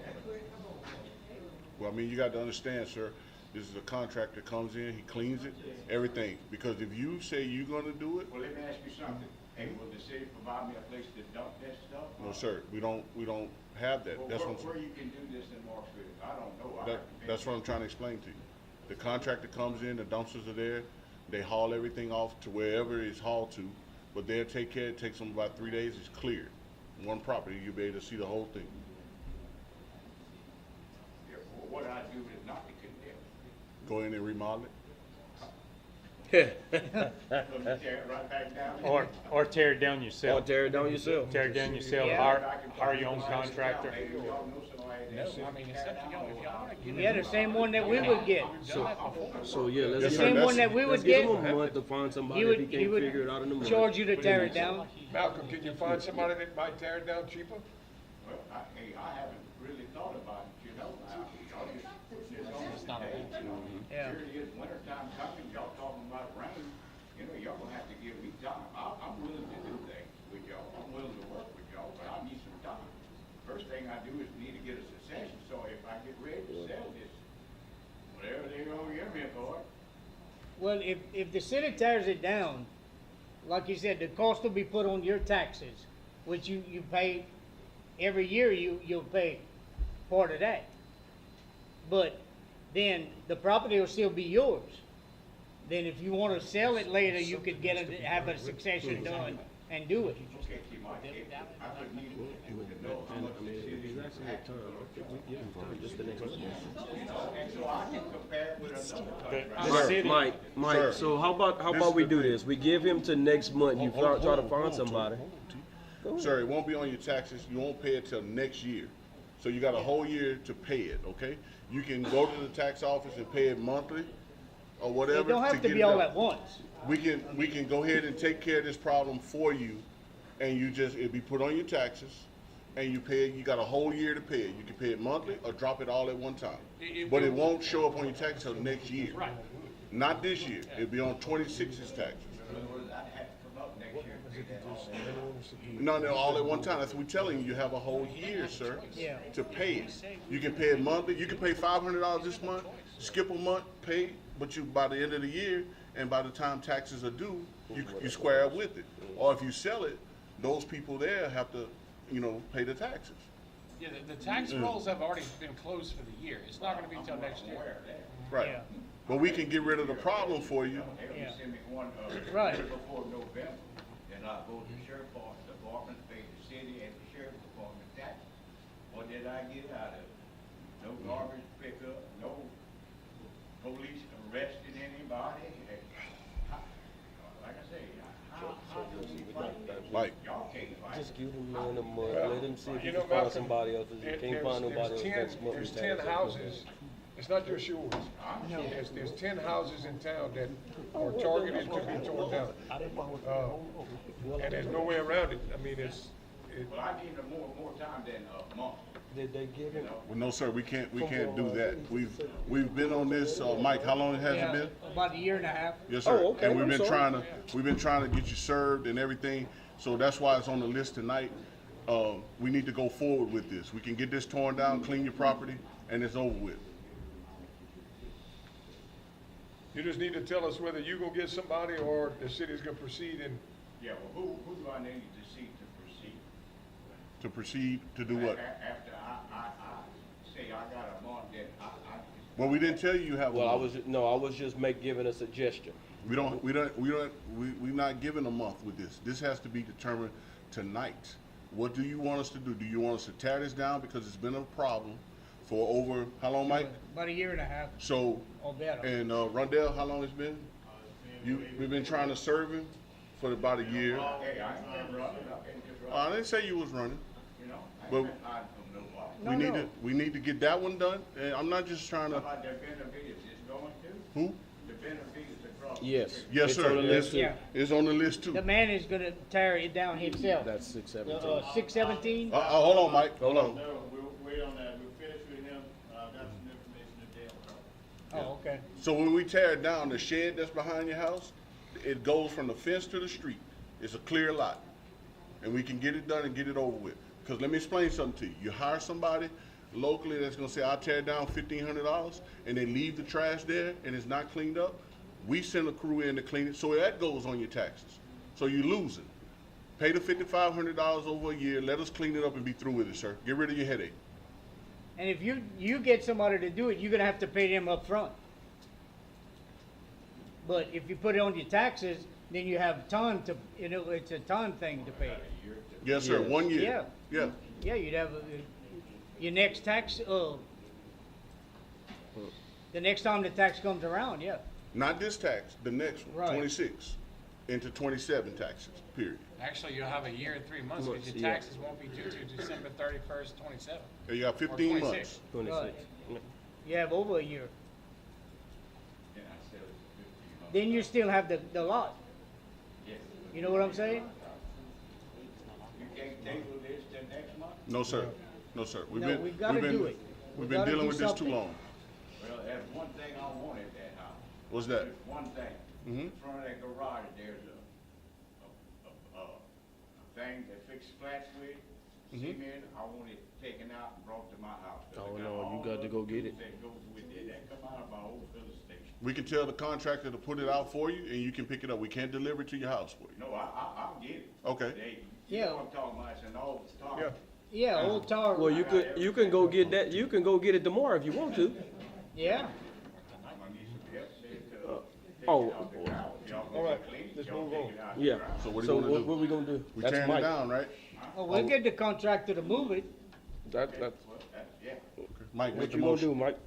Well, I mean, you got to understand, sir, this is a contractor comes in, he cleans it, everything. Because if you say you're gonna do it, Well, let me ask you something. Hey, will the city provide me a place to dump that stuff? no, sir, we don't have that. Well, That's what, where you can do this in Marksville? I don't know. I that, haven't been that's what I'm trying to explain to you. The contractor comes in, the dumpsters are there, they haul everything off to wherever it's hauled to, but they'll take care, it takes them about 3 days, it's cleared. One property, you'll be able to see the whole thing. Yeah, well, what I do is not to condemn. Go in and remodel it. Let me tear it right back down. Or tear it down Or yourself. tear it down yourself. Tear it down yourself, Yeah. hire your own contractor. Maybe y'all know somebody No, that- I mean, it's up to y'all. If y'all wanna get Yeah, the same one that we would get. So, yeah, let's Yes, give sir, him, Same one that we would let's give get. him a month to find somebody He if he would, he can't figure it out in the would month. charge you to tear it down. Malcolm, can you find somebody that might tear it down cheaper? Well, hey, I haven't really thought about it, you know, y'all just putting this on It's the not a day, you know. Yeah. Here it is, winter time coming, y'all talking about rain, you know, y'all gonna have to give me time. I'm willing to do things with y'all, I'm willing to work with y'all, but I need some time. First thing I do is need to get a succession, so if I get ready to sell this, whatever they gonna give me for it, Well, if the city tears it down, like you said, the cost will be put on your taxes, which you pay every year. You'll pay part of that, but then the property will still be yours. Then if you want to sell it later, you could get it, have a succession done and do it. okay, keep my, I would need to know how much the city is taxing. Just the next one. And so I can compare it with Sir, city. Mike, Sir. so how This about is we the do thing. this? We give him to next month. You try to find somebody. Sir, it won't be on your taxes. You won't pay it till next year. So you got a whole year to pay it, okay? You can go to the tax office and pay it monthly or whatever. It don't have to get be it all done. at once. We can go ahead and take care of this problem for you, and it'll be put on your taxes, and you pay it. You got a whole year to pay it. You can pay it monthly or drop it all at one time. But it won't show up on your tax till next year. Right. Not this year. It'll be on 26's taxes. No, all at one time. That's what we're telling you. You have a whole year, sir, Yeah. to pay it. You can pay it monthly. You can pay $500 this month, skip a month, pay, but by the end of the year, and by the time taxes are due, you square up with it. Or if you sell it, those people there have to, pay the taxes. Yeah, the tax rolls have already been closed for the year. It's not gonna be till next year. Right. Yeah. But we can get rid of the problem for you. Yeah. Send me one, Right. before November, then I'll go to the sheriff's department, pay the city and the sheriff's department tax. What did I get out of it? No garbage pickup, no police arresting anybody. Like I say, how do we fight that? Like, Y'all can't fight. Just give him man a month. Let him see if he You can know, find Malcolm, somebody else. If he can't find nobody else, next month. There's 10 houses, it's not just yours. There's 10 houses in town that are targeted to be torn down. And there's no way around it. I mean, Well, I gave them more time than a month. Did they give him? well, no, sir, we can't do that. We've been on this, Mike, how long has it Yeah, been? about a year and a half. Yes, sir. Oh, okay, And we've I'm been sorry. trying to get you served and everything. So that's why it's on the list tonight. We need to go forward with this. We can get this torn down, clean your property, and it's over with. you just need to tell us whether you're gonna get somebody or the city's gonna proceed and Yeah, well, who do I need to see to proceed? To proceed to do what? After I say I got a month, then I Well, we didn't tell you have a Well, I month. was just giving a suggestion. We're not giving a month with this. This has to be determined tonight. What do you want us to do? Do you want us to tear this down because it's been a problem for over, how long, Mike? About a year and a half So, or better. and Rondell, how long it's been? We've been trying to serve him for about a year. hey, I ain't been running, I can't just run, I didn't say you was running. you know? I But ain't been hiding from nobody. we need to get that one done. And I'm not just trying How to, about the beneficiaries it's going to? who? The beneficiaries across the Yes. street. Yes, It's sir. on the list too. Yeah. It's on the list too. The man is gonna tear it down himself. That's 617. 617? Hold on, Mike. Hold on. No, we'll wait on that. We'll finish with him. Got some information today on her. Oh, okay. So when we tear it down, the shed that's behind your house, it goes from the fence to the street. It's a clear lot. And we can get it done and get it over with. Because let me explain something to you. You hire somebody locally that's gonna say, I'll tear it down $1,500, and they leave the trash there and it's not cleaned up. We send a crew in to clean it, so that goes on your taxes. So you're losing. Pay the $5,500 over a year, let us clean it up and be through with it, sir. Get rid of your headache. And if you get somebody to do it, you're gonna have to pay them up front. But if you put it on your taxes, then you have time to, it's a time thing to pay. Yes, sir, Yes. 1 year. Yeah. Yeah. Yeah, you'd have, your next tax, the next time the tax comes around, yeah. Not this tax, the next one, Right. 26, into 27 taxes, period. Actually, you'll have a year and 3 months because your Yeah. taxes won't be due to December 31st, 27. And you got 15 months. 26. You have over a year. Then I sell it for 15 months. Then you still have the lot. Yes. You know what I'm saying? You can't table this till next month? No, sir. No, sir. No, we gotta do it. We've We been gotta dealing do with this too something. long. Well, there's one thing I want at that house. What's that? There's one thing. Mhm. In front of that garage, there's a thing that fixes flats with, cement. I want it taken out and brought to my house. Oh, no, you got to go get it. That goes with it. That come out of my old filling station. We can tell the contractor to put it out for you, and you can pick it up. We can't deliver it to your house for you. No, I'll get it. Okay. You Yeah. know what I'm talking about, it's an old stock. Yeah. Yeah, old tar. Well, you can go get that. You can go get it tomorrow if you want to. Yeah. I'm gonna need some help there to take Oh. it out the ground. Y'all All right, gonna clean it, let's y'all move take on. it out the Yeah. ground. So what do So you wanna do? what we gonna do? We That's tearing it Mike. down, right? Oh, we'll get the contractor to move it. That. Well, yeah. Mike, What make you the gonna motion. do, Mike?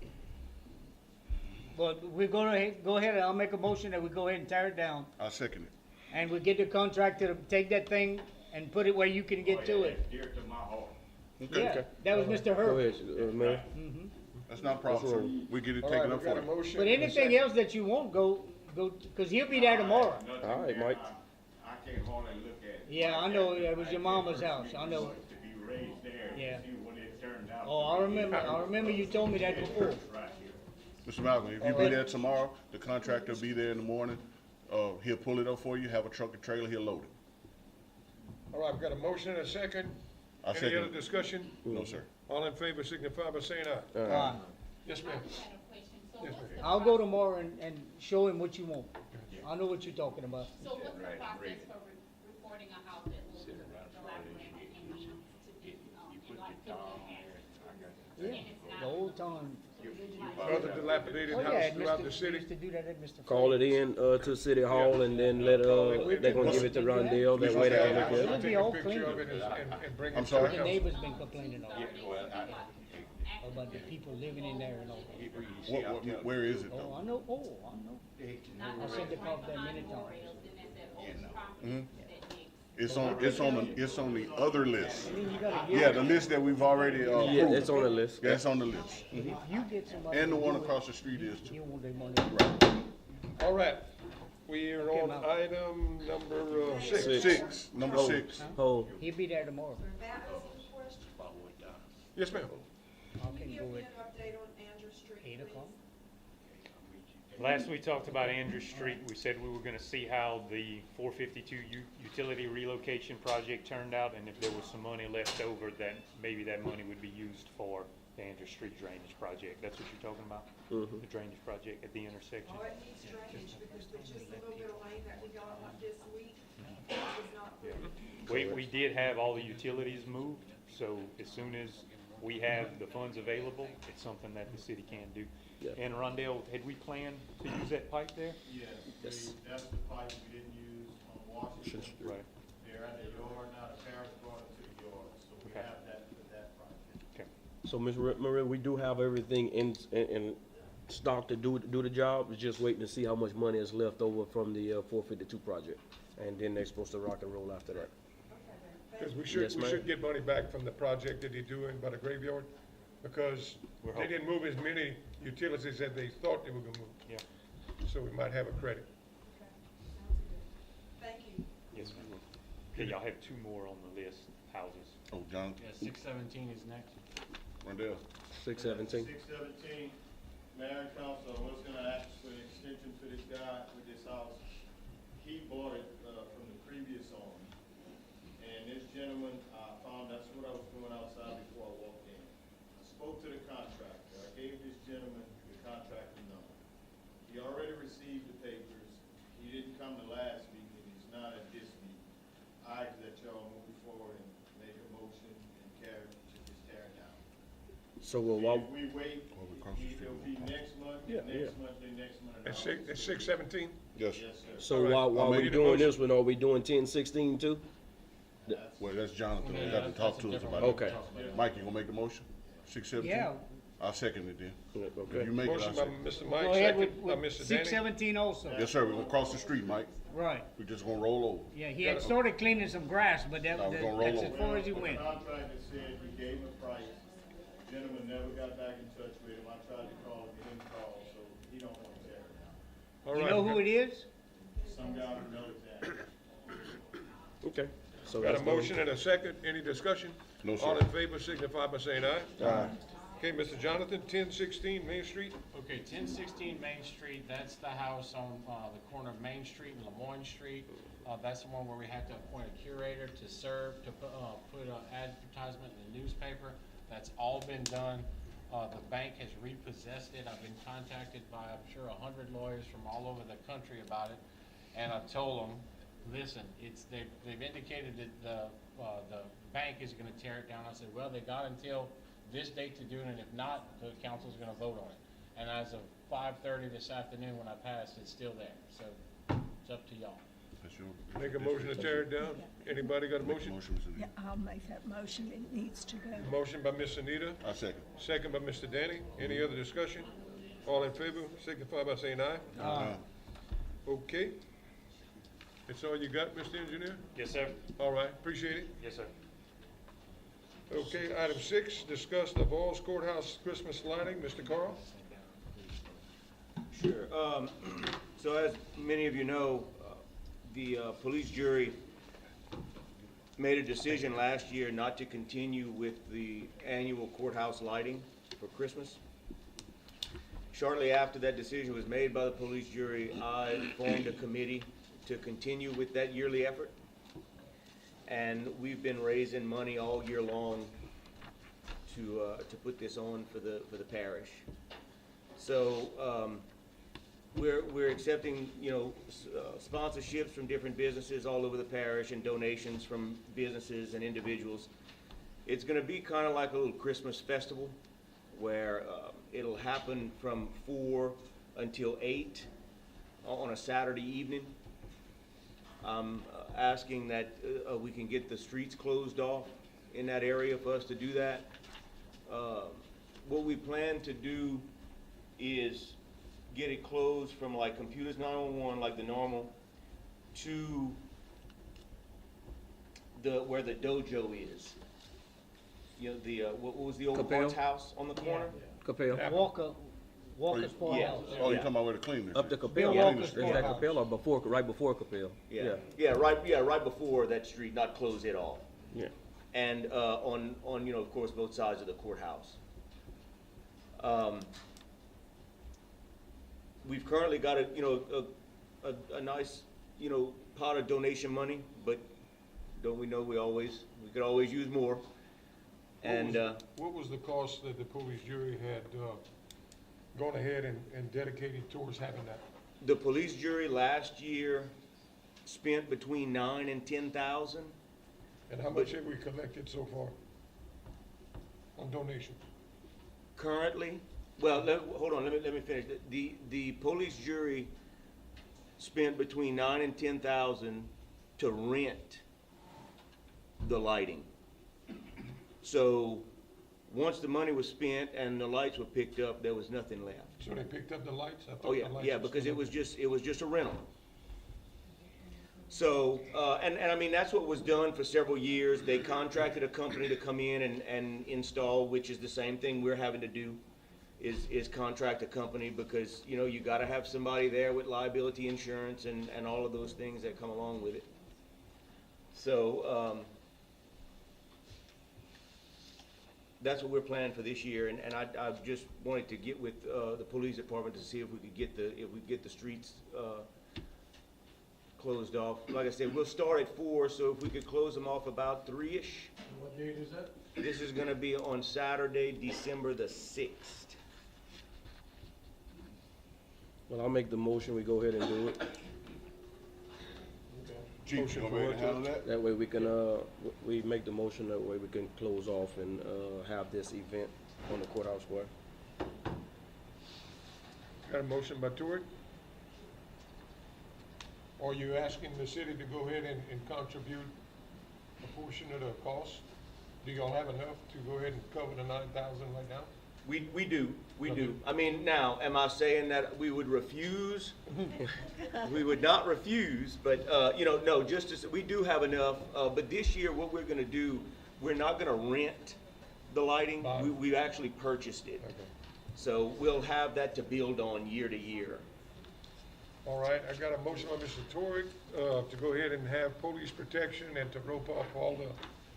but we're gonna go ahead and I'll make a motion that we go ahead and tear it down. I second it. And we get the contractor to take that thing and put it where you can get to it. That's dear to my heart. Yeah, that was Mr. Go Herbert. ahead, Mayor. That's not a problem, sir. We get it All taken right, up we got for a you. motion. But and a anything second. else that you want, go, cause he'll be there tomorrow. Nothing All right, that Mike. I can't hardly look at. it. Yeah, I know, it was your mama's house, I know. To be raised there, Yeah. to see what it turned out. Oh, I remember you told me that before. Right here. Mr. Malcolm, if you be there tomorrow, the contractor will be there in the morning. He'll pull it up for you, have a truck and trailer, he'll load it. All right, we've got a motion and a second. I Any second other it. discussion? No, sir. All in favor signify by saying aye. Yes, ma'am. Yes, ma'am. I'll go tomorrow and show him what you want. I know what you're talking about. So what's the process for reporting a house that looks dilapidated and like people have? Yeah, the old time. Other dilapidated Oh, yeah, houses throughout the we city. used to do that at Mr. Call it in, to City Hall and then let, they're gonna give it to Rondell, that way they can look at It'll it. be all Take a picture clean. of it and bring it I'm to sorry? the The council. neighbors been complaining about the people living in there and all that. Where is it Oh, though? I know, I said they called that many times. It's on the other list. I mean, you gotta get. Yeah, the list that we've already, Yeah, approved. it's on the list. Yeah, it's on the list. If you get somebody. And the to one do it, across the street is too. You want their money. All right, we are on Ma'am. item number six. Six, number Oh, 6. Hold. He'll be there tomorrow. Yes, ma'am. I can go at 8 o'clock. Last we talked about Andrew Street, we said we were gonna see how the 452 utility relocation project turned out, and if there was some money left over, that maybe that money would be used for the Andrew Street drainage project. That's what you're talking about? The drainage project at the intersection? Oh, it needs drainage because there's just a little bit of rain that we got like this week. It was not good. We did have all the utilities moved, so as soon as we have the funds available, it's something that the city can do. Yeah. And Rondell, had we planned to use that pipe there? Yes, that's the pipe we didn't use on Washington. Right. They're at the yard now, the parish brought it to the yard, so we Okay. have that for that project. Okay. So, Ms. Maria, we do have everything in stock to do the job. We're just waiting to see how much money is left over from the 452 project. And then they're supposed to rock and roll after that. Because we Yes, should ma'am. get money back from the project that they're doing by the graveyard, because We're they hoping. didn't move as many utilities as they thought they were gonna move. Yeah. So we might have a credit. Thank you. Yes, ma'am. Okay, y'all have two more on the list, houses. Oh, Jonathan, Yeah, 617 is next. Rondell. 617. 617, Mayor and Council, I was gonna ask for an extension to this guy with this house. He bought it, from the previous owner. And this gentleman, I found, that's what I was doing outside before I walked in. I spoke to the contractor, I gave this gentleman the contractor number. He already received the papers, he didn't come to last week, and he's not at this meeting. I ask that y'all move forward and make a motion and carry, to just tear it down. So, while, If we wait, across the street. it'll be next month, Yeah, next month, then next month. At 617? Yes. Yes, sir. so All right. while I'll we're make the doing motion. this one, are we doing 1016 too? Well, that's Jonathan. You got to talk to us about it. Okay. Mike, you gonna make the motion? 617? Yeah, I'll second it then. If Okay. you make it, I'll Motion by second. Mr. go Mike, ahead with, second by with Mr. Danny. 617 also. Yes, sir. We're gonna cross the street, Mike. Right. We're just gonna roll over. Yeah, he had started cleaning some grass, but No, we're gonna roll that's as over. far as he The went. contractor said he gave him a price, gentleman never got back in touch with him, I tried to call him, he didn't call, so he don't want to tear it down. All You right. know who it is? Some guy from another town. Okay. So Got a that's gonna- motion and a second. Any discussion? No, sir. All in favor signify by saying aye. Aye. Okay, Mr. Jonathan, 1016 Main Street. Okay, 1016 Main Street, that's the house on the corner of Main Street and Lemoyne Street. That's the one where we have to appoint a curator to serve, to put an advertisement in the newspaper. That's all been done. The bank has repossessed it. I've been contacted by, I'm sure, 100 lawyers from all over the country about it. And I've told them, listen, they've indicated that the bank is gonna tear it down. I said, well, they got until this date to do it, and if not, the council's gonna vote on it. And as of 5:30 this afternoon, when I passed, it's still there, so it's up to y'all. That's your. Make a motion to tear it down. Anybody got a Make a motion? motion, Mr. Yeah, Lee. I'll make that motion. It needs to go. Motion by Miss Anita, I second. second by Mr. Danny. Any other discussion? All in favor, signify by saying aye. Aye. Okay. That's all you got, Mr. Engineer? Yes, sir. All right, appreciate it. Yes, sir. Okay, item 6, discuss the Falls Courthouse Christmas lighting. Mr. Carl? Sure. So as many of you know, the police jury made a decision last year not to continue with the annual courthouse lighting for Christmas. Shortly after that decision was made by the police jury, I formed a committee to continue with that yearly effort. And we've been raising money all year long to put this on for the parish. So we're accepting, sponsorships from different businesses all over the parish and donations from businesses and individuals. It's going to be kind of like a little Christmas festival where it'll happen from 4 until 8 on a Saturday evening. I'm asking that we can get the streets closed off in that area for us to do that. What we plan to do is get it closed from like Computers 911, like the normal, to where the dojo is. What was the old Capel? Barnes house on the corner? Capel. Walker's Point Yeah. House. Oh, you're talking about where the cleaning is? Up to Capel. Bill Is Walker's that courthouse. Capel or before, right before Capel? Right before that street, not close at all. Yeah. And on of course, both sides of the courthouse. We've currently got a nice, pot of donation money, but don't we know we could always use more. And What was the cost that the police jury had gone ahead and dedicated towards having that? the police jury last year spent between $9,000 and $10,000. And how much have we collected so far on donations? Currently, well, hold on, let me finish. The police jury spent between $9,000 and $10,000 to rent the lighting. So, once the money was spent and the lights were picked up, there was nothing left. So they picked up the lights? I thought Oh, yeah, the lights yeah, were because still it was up. just a rental. So, and I mean, that's what was done for several years. They contracted a company to come in and install, which is the same thing we're having to do, is contract a company because, you gotta have somebody there with liability insurance and all of those things that come along with it. So, that's what we're planning for this year, and I just wanted to get with the police department to see if we could get the streets closed off. Like I said, we'll start at 4, so if we could close them off about 3-ish. What date is that? This is gonna be on Saturday, December the 6th. Well, I'll make the motion, we go ahead and do it. Chief, Motion you for want me what, to handle that? That way we can, we make the motion, that way we can close off and, have this event on the courthouse square. Got a motion by Stewart? Are you asking the city to go ahead and contribute a portion of the cost? Do y'all have enough to go ahead and cover the 9,000 right now? We do. Okay. I mean, now, am I saying that we would refuse? We would not refuse, but, no, we do have enough. But this year, what we're gonna do, we're not gonna rent the lighting. Buy. We actually purchased it. Okay. So we'll have that to build on year to year. All right, I got a motion by Mr. Torek, to go ahead and have police protection and to rope off all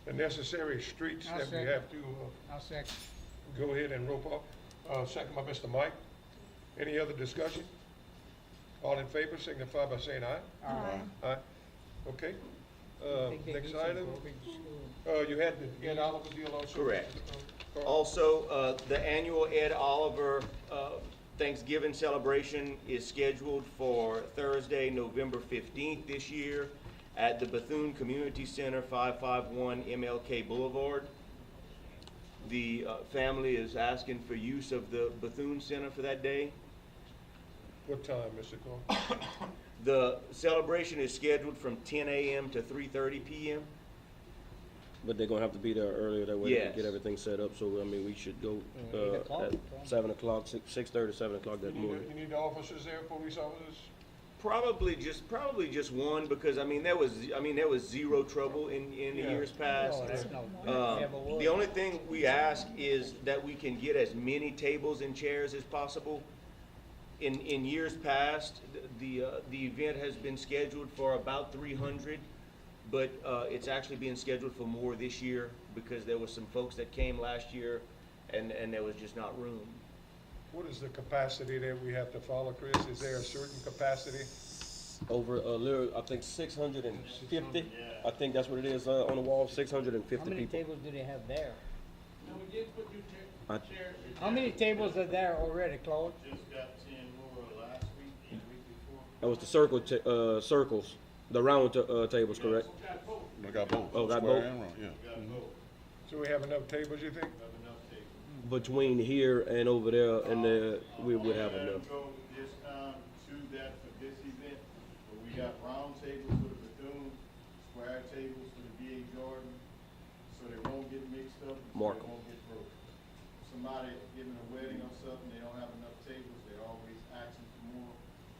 the necessary streets I'll that we second. have to, I'll second. go ahead and rope off. Second by Mr. Mike. Any other discussion? All in favor signify by saying aye. Aye. Aye. Okay. Next item, you had the Ed Oliver deal also? Correct. Carl? Also, the annual Ed Oliver Thanksgiving celebration is scheduled for Thursday, November 15th this year at the Bethune Community Center, 551 MLK Boulevard. The family is asking for use of the Bethune Center for that day. What time, Mr. Carl? The celebration is scheduled from 10 a.m. to 3:30 p.m. But they're gonna have to be there earlier, that way they can Yes. get everything set up, so, I mean, we should go, 8 o'clock, at 7 o'clock, 6:30, 7 o'clock that You morning. need the officers there, police officers? Probably just one, because, I mean, there was zero trouble in the Yeah. years past. No, never was. The only thing we ask is that we can get as many tables and chairs as possible. In years past, the event has been scheduled for about 300, but it's actually being scheduled for more this year because there was some folks that came last year and there was just not room. What is the capacity that we have to follow, Chris? Is there a certain capacity? Over, I think 650, I think that's what it is, on the wall, 650 How many people. tables do they have there? I- How many tables are there already, Claude? Just got 10 more last week and the week before. That was the circles, the round, tables, correct? I got both. Oh, got Square both? and round, yeah. Got both, So we have enough tables, you think? have enough tables. Between here and over there, and we would have We're enough. gonna go this time to that for this event, but we got round tables for the Bethune, square tables for the VA Jordan, so they won't get mixed up, and so Mark 'em. they won't get broken. Somebody giving a wedding or something, they don't have enough tables, they always asking for more.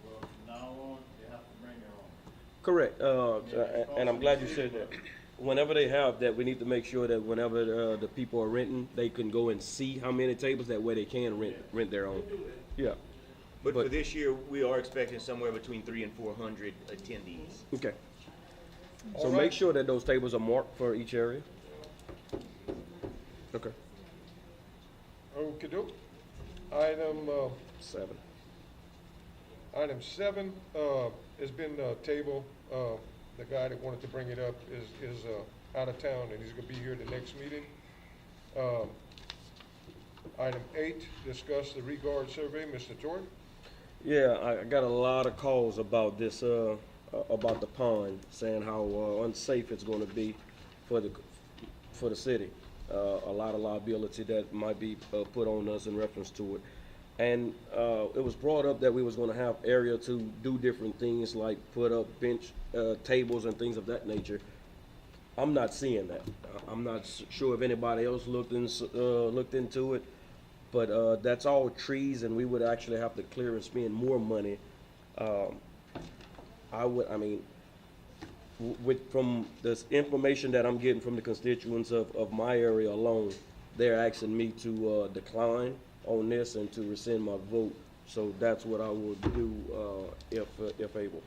Well, from now on, they have to bring their own. Correct, and I'm glad you said that. Whenever they have that, we need to make sure that whenever the people are renting, they can go and see how many tables, that way they can rent their own. Yeah, But for But- this year, we are expecting somewhere between 300 and 400 attendees. okay. So All right. make sure that those tables are marked for each area. Okay. Okey-doke. Item, 7. Item 7, has been tabled. The guy that wanted to bring it up is out of town, and he's gonna be here at the next meeting. Item 8, discuss the regard survey. Mr. Jordan? Yeah, I got a lot of calls about this, about the pond, saying how unsafe it's gonna be for the city. A lot of liability that might be put on us in reference to it. And it was brought up that we was gonna have area to do different things, like put up bench, tables and things of that nature. I'm not seeing that. I'm not sure if anybody else looked into it, but that's all trees, and we would actually have to clear and spend more money. From this information that I'm getting from the constituents of my area alone, they're asking me to decline on this and to rescind my vote. So that's what I would do if able.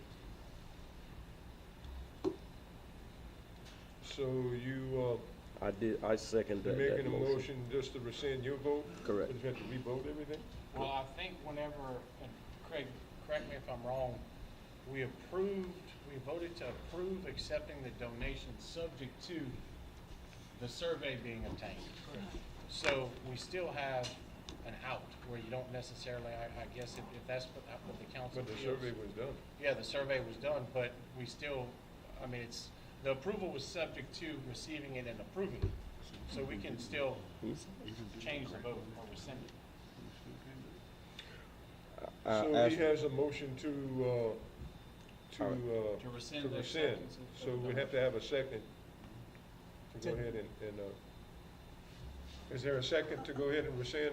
So you, I second you're that making a motion. motion just to rescind your vote? Correct. But you have to re-vote everything? Well, I think whenever, and Craig, correct me if I'm wrong, we voted to approve accepting the donation subject to the survey being obtained. So we still have an out where you don't necessarily, I guess if that's what the council But the feels. survey was done. Yeah, the survey was done, but we still, I mean, the approval was subject to receiving it and approving it. So we can still change the vote or rescind it. So he has a motion to To rescind the acceptance of So the we have to have a second to go ahead and, is there a second to go ahead and rescind,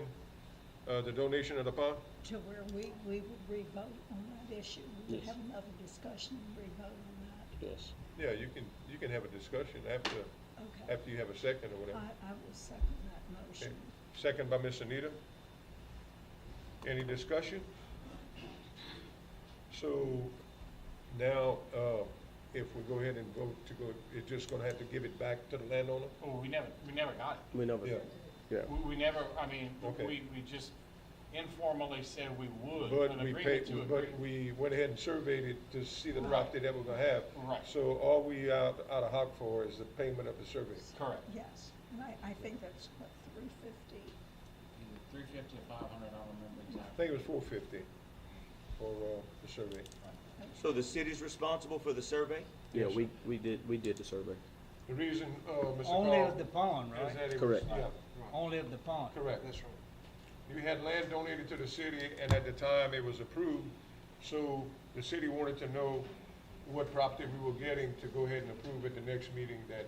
the donation of the pond? To where we would re-vote on that issue. We would Yes. have another discussion and re-vote on that. Yes. Yeah, you can have a discussion Okay. after you have a second or whatever. I will second that motion. Second by Ms. Anita. Any discussion? So now, if we go ahead and vote to go, it's just gonna have to give it back to the landowner? Well, we never got it. We never, Yeah. yeah. We never, I mean, Okay. we just informally said we would, But an we agreement paid, to agree. but we went ahead and surveyed it to see the Right. property that we're gonna have. Right. So all we out of hock for is the payment of the survey. Correct. Yes, and I think that's what, 350? 350 or 500, I don't remember I exactly. think it was 450 for, the survey. So the city's responsible for the survey? Yeah, Yes, we did the survey. The reason, Mr. Only Carl, of the pond, is right? that it was, Correct. yeah, Only of the pond. correct, that's right. You had land donated to the city, and at the time it was approved, so the city wanted to know what property we were getting to go ahead and approve at the next meeting that,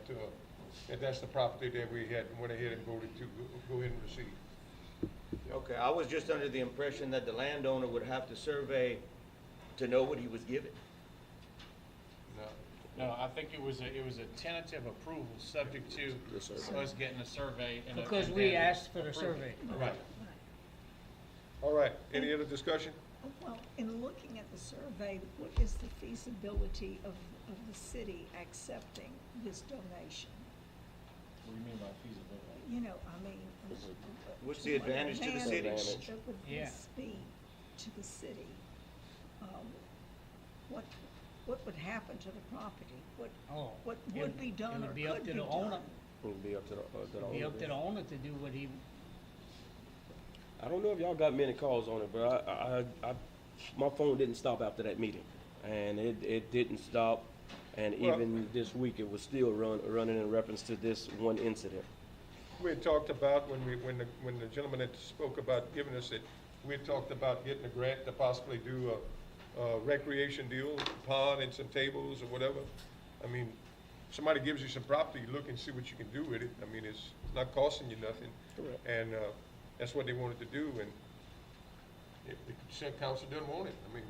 And that's the property that we had, went ahead and voted to go ahead and receive. Okay, I was just under the impression that the landowner would have to survey to know what he was given. No. No, I think it was a tentative approval, subject to The survey. us getting a survey and Because and we then asked for the approve survey. it. Right. All right, any other discussion? Well, in looking at the survey, what is the feasibility of the city accepting this donation? What do you mean by feasibility? You know, I mean. What's the advantage to the city? What advantage would Yeah. this be to the city? What would happen to the property? Oh, What it would be done it or would be could up be to the owner. done? It'll be up to the It'd be up to the owner to do what he, I don't know if y'all got many calls on it, but my phone didn't stop after that meeting, and it didn't stop, and Well- even this week it was still running in reference to this one incident. We had talked about, when the gentleman that spoke about giving us it, we had talked about getting a grant to possibly do a recreation deal, pond and some tables or whatever. I mean, somebody gives you some property, you look and see what you can do with it. I mean, it's not costing you nothing. Correct. And, that's what they wanted to do, and if the consent council doesn't want it, I mean,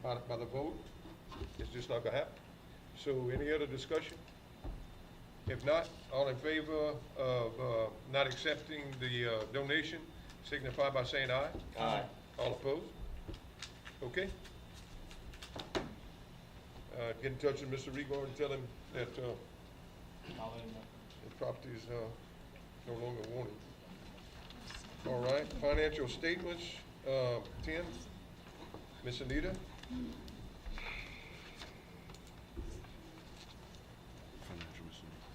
by the vote, it's just not gonna happen. So any other discussion? If not, all in favor of, not accepting the, donation, signify by saying aye. Aye. All opposed? Okay. Get in touch with Mr. Regal and tell him that, I'll let him know. the property is, no longer wanted. All right, financial statements, 10, Miss Anita?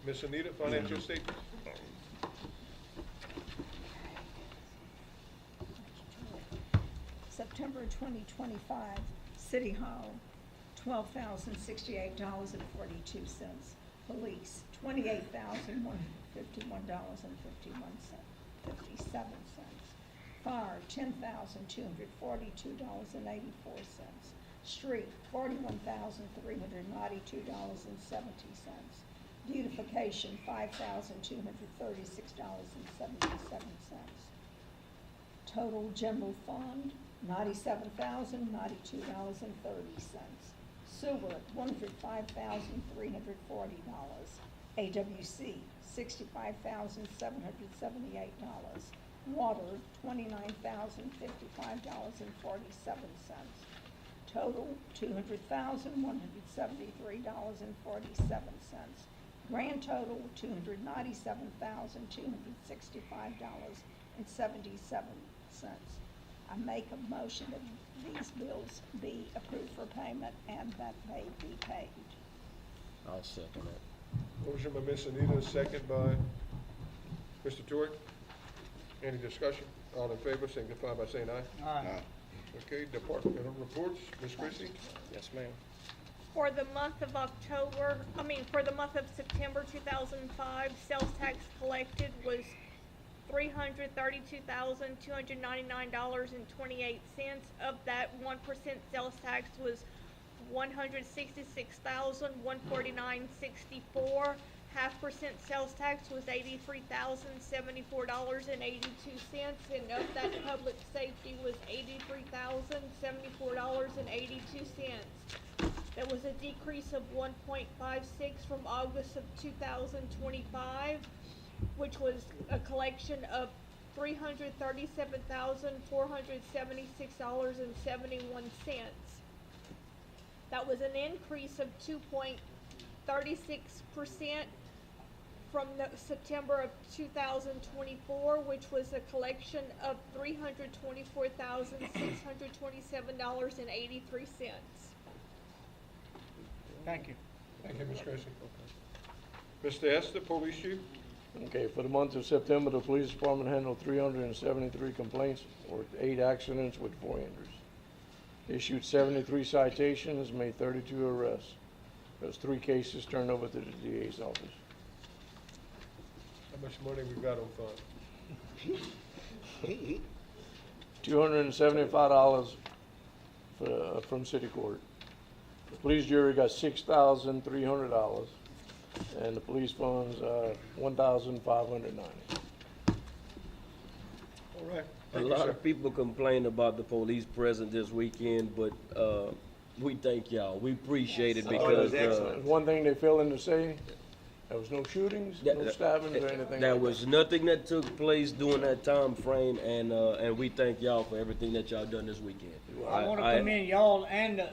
Miss Anita, financial statements? September 2025, City Hall, $12,068.42. Police, $28,151.57. Fire, $10,242.84. Street, $41,392.70. Beautification, $5,236.77. Total general fund, $97,092.30. Sewer, $105,340. AWC, $65,778. Water, $29,055.47. Total, $200,173.47. Grand total, $297,265.77. I make a motion that these bills be approved for payment and that they be paid. I'll second it. Motion by Miss Anita, second by Mr. Stewart. Any discussion? All in favor, signify by saying aye. Aye. Okay, departmental reports, Ms. Christie? Yes, ma'am. For the month of for the month of September 2005, sales tax collected was $332,299.28. Of that, 1% sales tax was $166,149.64. 0.5% sales tax was $83,074.82, and of that, public safety was $83,074.82. That was a decrease of 1.56 from August of 2025, which was a collection of $337,476.71. That was an increase of 2.36% from the September of 2024, which was a collection of $324,627.83. Thank you. Thank you, Ms. Christie. Mr. Esther, police chief? Okay, for the month of September, the police department handled 373 complaints or 8 accidents with 4 injuries. Issued 73 citations, made 32 arrests. There was 3 cases turned over to the DA's office. How much money we got on fund? $275 from city court. The police jury got $6,300. And the police funds, $1,590. All right. A lot of people complain about the police present this weekend, but, we thank y'all. We appreciate it because, One thing they failing to say, there was no shootings, no stabbings or anything there like was nothing that took place during that time frame, and we thank y'all for everything that y'all done this weekend. I want to commend y'all and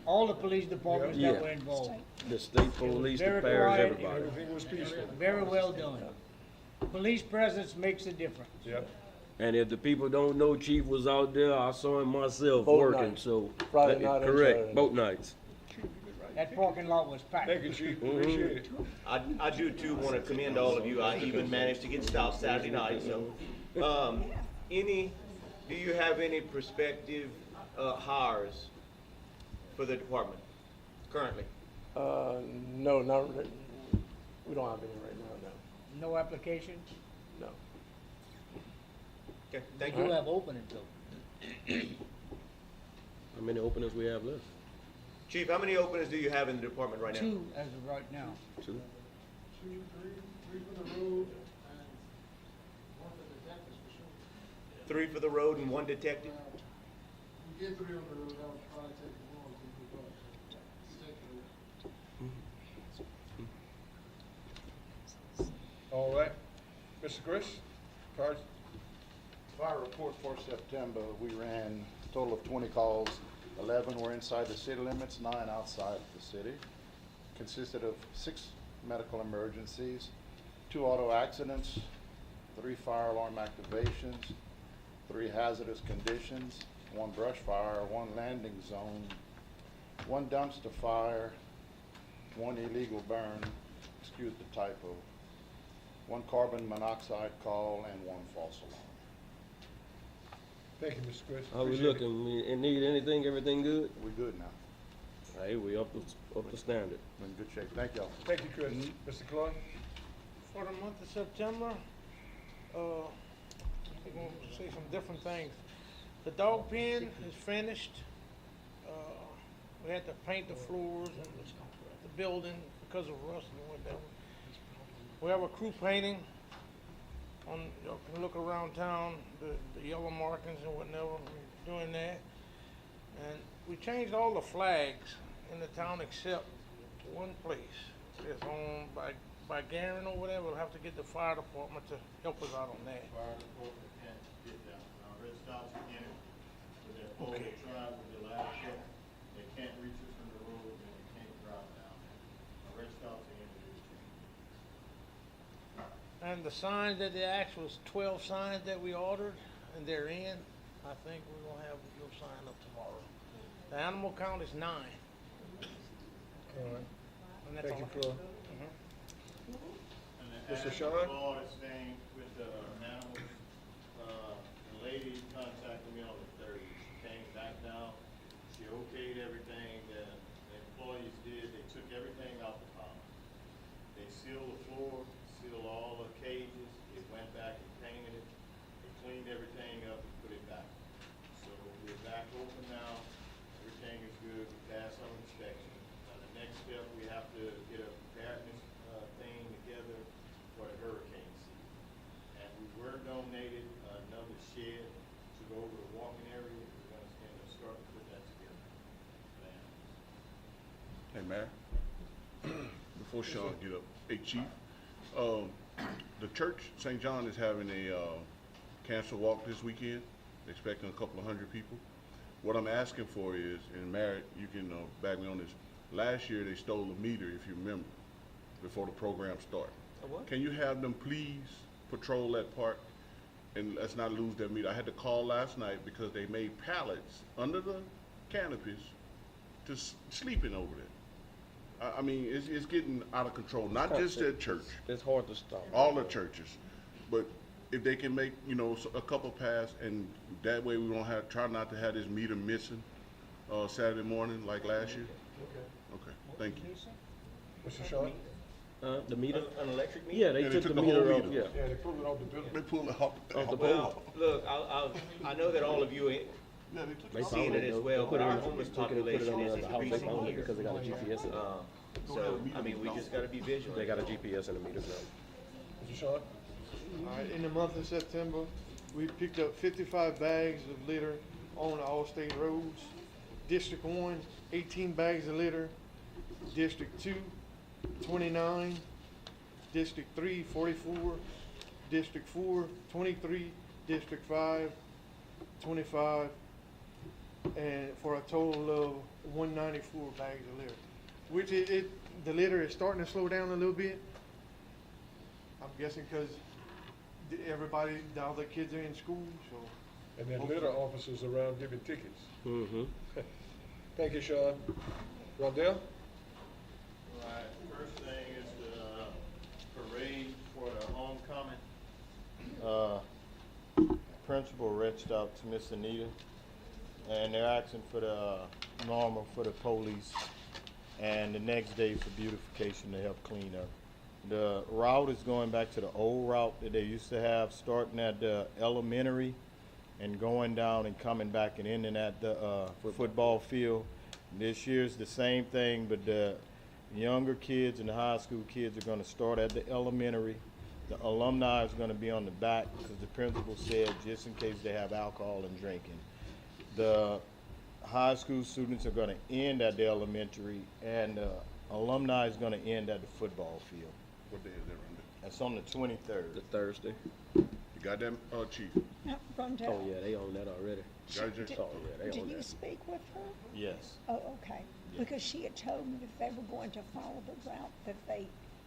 all the police departments that Yeah. were involved. The state police, the Very pairs, quiet. everybody. Everything was peaceful. Very well done. Police presence makes a difference. Yep. And if the people don't know, Chief was out there. I saw him myself Boat working. nights. So Friday night and correct, Saturday. boat nights. That parking lot was packed. Thank you, Chief. Appreciate it. I do too want to commend all of you. I even managed to get stopped Saturday night, so. Do you have any prospective, hires for the department currently? No, not, we don't have any right now, No applications? no. Okay, thank We you. do have openings though. How many openings we have left? Chief, how many openings do you have in the department right now? 2 as of right now. 2. 2, 3 for the road, and 1 for the detectives for sure. 3 for the road and 1 detective? We get 3 on the road, I was trying to take the ones we put up. All right. Mr. Chris, cards? Fire report for September, we ran a total of 20 calls. 11 were inside the city limits, 9 outside the city. Consisted of 6 medical emergencies, 2 auto accidents, 3 fire alarm activations, 3 hazardous conditions, 1 brush fire, 1 landing zone, 1 dumpster fire, 1 illegal burn, excuse the typo, 1 carbon monoxide call, and 1 false alarm. Thank you, Mr. Chris. How we Appreciate it. looking? We need anything? Everything good? We good now. Hey, we up the standard. We're in good shape. Thank y'all. Thank you, Chris. Mr. Claude? For the month of September, we're gonna say some different things. The dog pen is finished. We had to paint the floors and the building because of rust and whatever. We have a crew painting on, y'all can look around town, the yellow markings and whatever, we're doing that. And we changed all the flags in the town except one place. It's owned by Garen or whatever. We'll have to get the fire department to help us out on that. Fire department can't get down. Red Stops again, with their four-wheel drive with the ladder truck, they can't reach it from the road and they can't drive down there. Red Stops again, And the signs that they asked was 12 signs that we ordered, and they're in. I think we're gonna have your sign up tomorrow. The animal count is 9. All right. And that's Thank you, all. Claude. And Mr. the Sean? law is staying with the animals. The lady contacted me on the 30th. She came back down. She okayed everything that the employees did. They took everything out the pound. They sealed the floor, sealed all the cages. It went back and painted it. They cleaned everything up and put it back. So we're back open now. Everything is good. We passed our inspection. Now the next step, we have to get a preparedness thing together for the hurricane season. And we were donated another shed to go over the walking area. We're gonna start to put that together. Hey, Mayor. Before Sean get up, hey, Chief, the church, St. John, is having a cancer walk this weekend, expecting a couple of 100 people. What I'm asking for is, and Mayor, you can back me on this, last year they stole a meter, if you remember, before the program started. what? Can you have them please patrol that park and let's not lose that meter? I had to call last night because they made pallets under the canopies to sleeping over there. I mean, it's getting out of control, not just at church, It's hard to stop. all the churches. But if they can make, a couple pass, and that way we don't try not to have this meter missing Saturday morning like last year. Okay, thank you. Mr. Sean? The meter? An electric meter? Yeah, they took the meter off, Yeah, they pulled it off the building. They pulled it off the Off the Well, look, I know that all of you Yeah, they took They it off. Seeing it as well, put but it our on- homeless they took it and put it population on is the house. They increasing found it here. because they got a GPS in it. So, I mean, we just gotta be vigilant. They got a GPS in the meters now. Mr. Sean? All right, in the month of September, we picked up 55 bags of litter on all state roads. District 1, 18 bags of litter. District 2, 29. District 3, 44. District 4, 23. District 5, 25. And for a total of 194 bags of litter. Which the litter is starting to slow down a little bit. I'm guessing because everybody, all the kids are in school, so. And then litter officers around giving tickets. Mm-hmm. Thank you, Sean. Rondell? Right, first thing is the parade for the homecoming. Principal reached out to Miss Anita, and they're asking for the normal for the police, and the next day for beautification to help clean up. The route is going back to the old route that they used to have, starting at the elementary and going down and coming back and ending at the football field. This year's the same thing, but the younger kids and the high school kids are going to start at the elementary. The alumni is going to be on the back because the principal said just in case they have alcohol and drinking. The high school students are going to end at the elementary, and the alumni is going to end at the football field. What day is that, Rondell? That's on the 23rd. The Thursday. You got that, Chief? Now, Rondell, Oh, yeah, they own that already. Got it, did, Oh, yeah, they did own you that. speak with her? Yes. Oh, okay. Yeah. Because she had told me that they were going to follow the route that they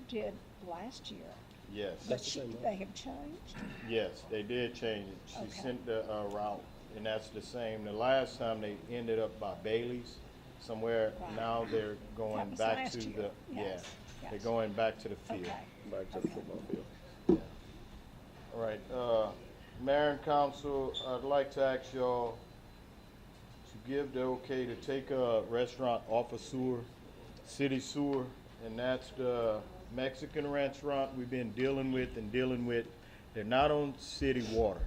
did last year. Yes. But they have changed? Yes, they did change it. She Okay. sent the route, and that's the same. The last time they ended up by Bailey's somewhere. Right. Now they're going That was back last to year. the Yes, they're yes. going back to the field. Okay. Back to the football field. Yeah. All right, Mayor and Council, I'd like to ask y'all to give the okay to take a restaurant off of sewer, city sewer, and that's the Mexican restaurant we've been dealing with. They're not on city water.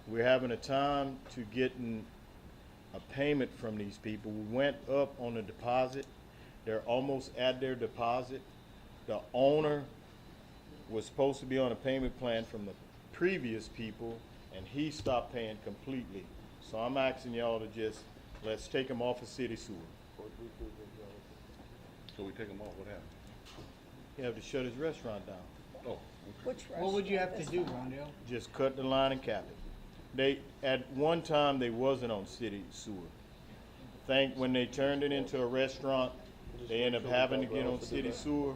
We're having a time to getting a payment from these people. We went up on the deposit. They're almost at their deposit. The owner was supposed to be on a payment plan from the previous people, and he stopped paying completely. So I'm asking y'all to just, let's take them off of city sewer. So we take them off, what happened? He have to shut his restaurant down. Oh, Which What would you have to restaurant do, is that? Rondell? Just cut the line and cap it. They, at one time, they wasn't on city sewer. Think when they turned it into a restaurant, they end up having to get on city sewer.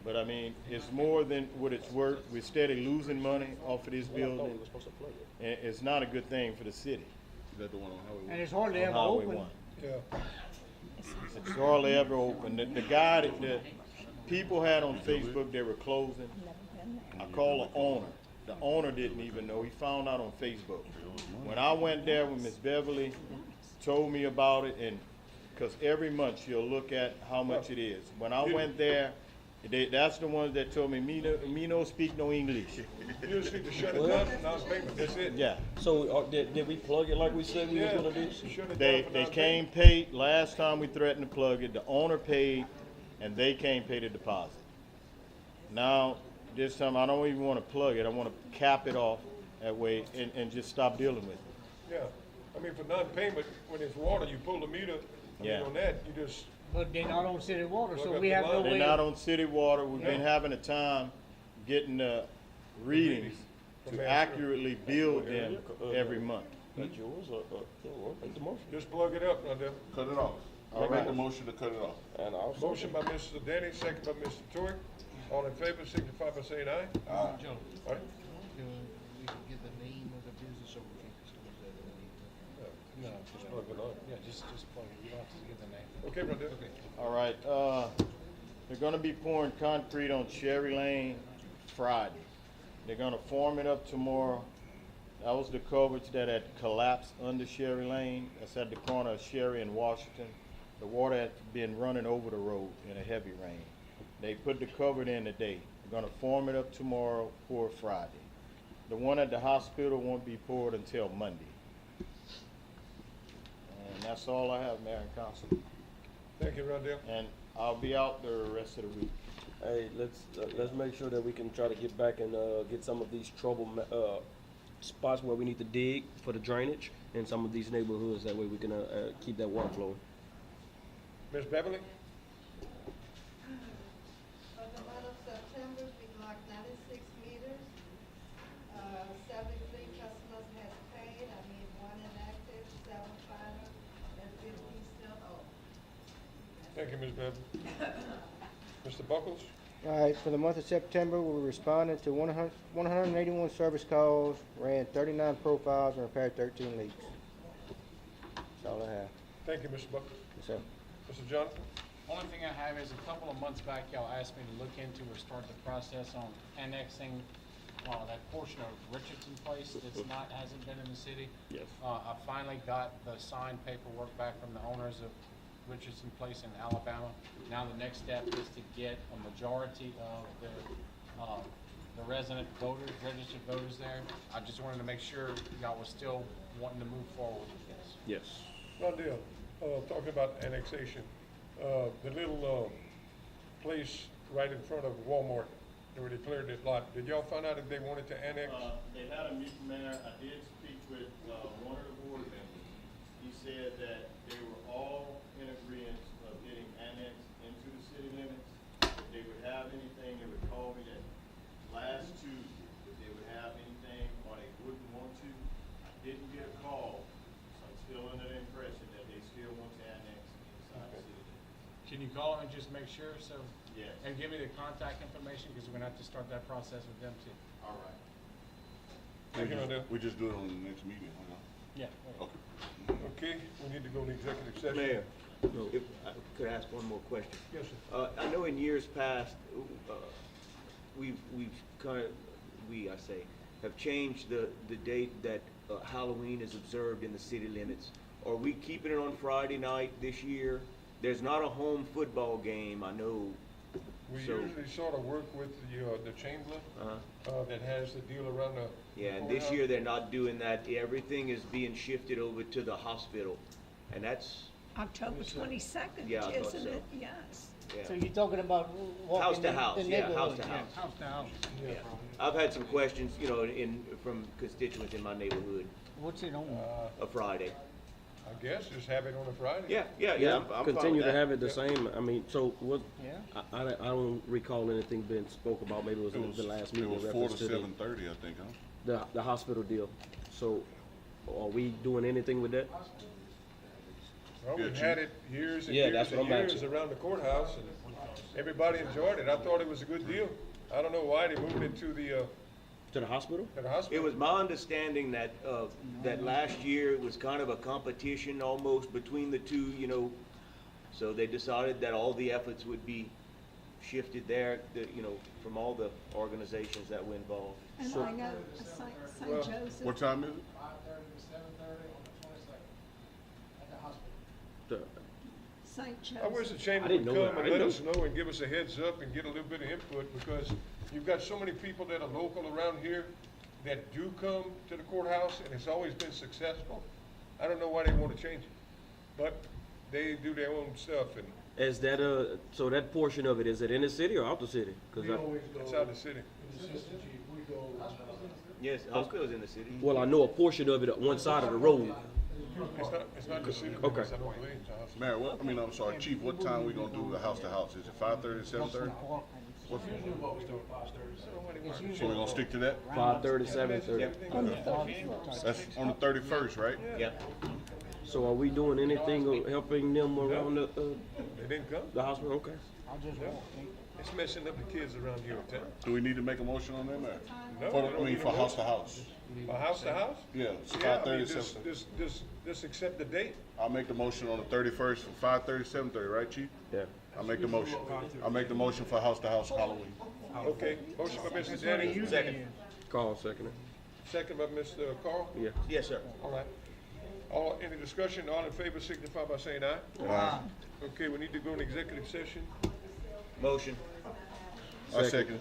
But I mean, it's more than what it's worth. We're steady losing money off of this building. And it's not a good thing for the city. is that the one on Highway 1? And it's hardly On ever Highway open. 1. Yeah. It's hardly ever open. The guy that the people had on Facebook they were closing, Never been there. I called the owner. The owner didn't even know. He found out on Facebook. When I went there with Miss Beverly, told me about it, and because every month she'll look at how much it is. When I went there, that's the ones that told me no speak no English. You just need to shut it down for non-payment, that's it. Yeah. So did we plug it like we said we was Yeah, gonna do? shut it They down for they non-payment. came paid last time we threatened to plug it. The owner paid, and they came pay the deposit. Now this time I don't even want to plug it. I want to cap it off that way and just stop dealing with it. Yeah, I mean, for non-payment, when it's water, you pull the meter, I mean, Yeah. on that, you just, But they're not on city water, Plug so up we the have no line. They're way. not on city water. We've been Yeah. having a time getting the readings From to Mansfield. accurately bill them every month. That's yours, make the motion. just plug it up, Rondell. Cut it off. I'll make the motion to cut it off. And I'll Motion by Mr. Danny, second by Mr. Torrey. All in favor, signify by saying aye. Joe, Aye. we can get the name of the business, or we can disclose that in the meeting? No, just plug it on. Yeah, just plug it, you don't have to get the name. Okay, Rondell. Okay. All right, they're gonna be pouring concrete on Sherry Lane Friday. They're gonna form it up tomorrow. That was the culverts that had collapsed under Sherry Lane. That's at the corner of Sherry and Washington. The water had been running over the road in a heavy rain. They put the culvert in today. They're gonna form it up tomorrow, pour Friday. The one at the hospital won't be poured until Monday. that's all I have, Mayor and Council. Thank you, Rondell. And I'll be out the rest of the week. Hey, let's make sure that we can try to get back and get some of these spots where we need to dig for the drainage in some of these neighborhoods. That way we can keep that water flowing. Ms. Beverly? For the month of September, we marked 96 meters. 73 customers has paid. I mean, 1 inactive, 7 final, and 50 still open. Thank you, Ms. Beverly. Mr. Buckles? All right, for the month of September, we responded to 181 service calls, ran 39 profiles, and repaired 13 leaks. That's all I have. Thank you, Mr. Buckles. Yes, sir. Mr. Jonathan? Only thing I have is a couple of months back, y'all asked me to look into or start the process on annexing that portion of Richardson Place that's hasn't been in the city. Yes. I finally got the signed paperwork back from the owners of Richardson Place in Alabama. Now the next step is to get a majority of the resident voters, registered voters there. I just wanted to make sure y'all was still wanting to move forward with this. Yes. Rondell, talking about annexation, the little place right in front of Walmart, where they cleared that lot, did y'all find out if they wanted to annex? They had a meeting there. I did speak with one of the board members. He said that they were all in agreement of getting annexed into the city limits. If they would have anything, they would call me that last Tuesday, if they would have anything or they wouldn't want to. I didn't get a call, so I'm still under the impression that they still want to annex inside the city limits. Can you call them and just make sure, so? Yes. And give me the contact information, because we're gonna have to start that process with them too. All right. Thank you, Rondell. We just do it on the next meeting, huh? Yeah. Okay. Okay, we need to go to executive session. Mayor, if I could ask one more question. Yes, sir. I know in years past, we've have changed the date that Halloween is observed in the city limits. Are we keeping it on Friday night this year? There's not a home football game, I know. We So- usually sort of work with the chamber that has the deal around the. Yeah, and this year they're not doing that. Everything is being shifted over to the hospital, and that's, October 22nd, Yeah, I thought isn't so. it? Yes. yeah. So you're talking about walking House to house, the yeah, neighborhood? house to house. House to house. Yeah. I've had some questions, from constituents in my neighborhood, What's it on? a Friday. I guess, just have it on a Friday. Yeah, I'm fine Continue with to that. have it the same. I mean, so what? Yeah. I don't recall anything being spoke about. Maybe it was in the last meeting. It was in 4 reference to the- 7:30, I think, huh? The hospital deal. So, are we doing anything with that? Well, Yeah, we've Chief. had it years and Yeah, years that's and what I'm years asking. around the courthouse, and everybody enjoyed it. I thought it was a good deal. I don't know why they moved it to the hospital. To the hospital. It was my understanding that, that last year it was kind of a competition almost between the two, so they decided that all the efforts would be shifted there, from all the organizations that were involved. And I know St. Joseph. What time is it? 5:30 to 7:30 on the 22nd at the hospital. St. Joseph. I wish the chamber I would didn't know come that. I and let didn't us know and give us a heads up and get a little bit of input, because you've got so many people that are local around here that do come to the courthouse, and it's always been successful. I don't know why they want to change it, but they do their own stuff, and Is that so that portion of it, is it in the city or out the city? it's out of the city. Yes, hospital's in the city. Well, I know a portion of it on one side of the road. It's not the city. Okay. I don't believe it's a hospital. Mayor, I'm sorry, Chief, what time we gonna do the house to house? Is it 5:30 to 7:30? What's Usually what was doing 5:30. So we're gonna stick to that? 5:30, 7:30. That's on the 31st, right? Yep. So are we doing anything or helping them around They didn't come. the hospital? Okay. It's messing up the kids around here in town. Do we need to make a motion on that, Mayor? No, For, we don't I mean, need for a house to motion. house? For house to house? Yeah, it's Yeah, I 5:30 mean, to just 7:30. accept the date. I'll make the motion on the 31st from 5:30 to 7:30, right, Chief? Yeah. I'll make the motion. I'll make the motion for house to house Halloween. Okay, motion by Mr. Denny. Second. Call second. Second by Mr. Carl. Yeah. Yes, sir. All right. Any discussion? All in favor signify by saying aye. Aye. Okay, we need to go in executive session. Motion. I second.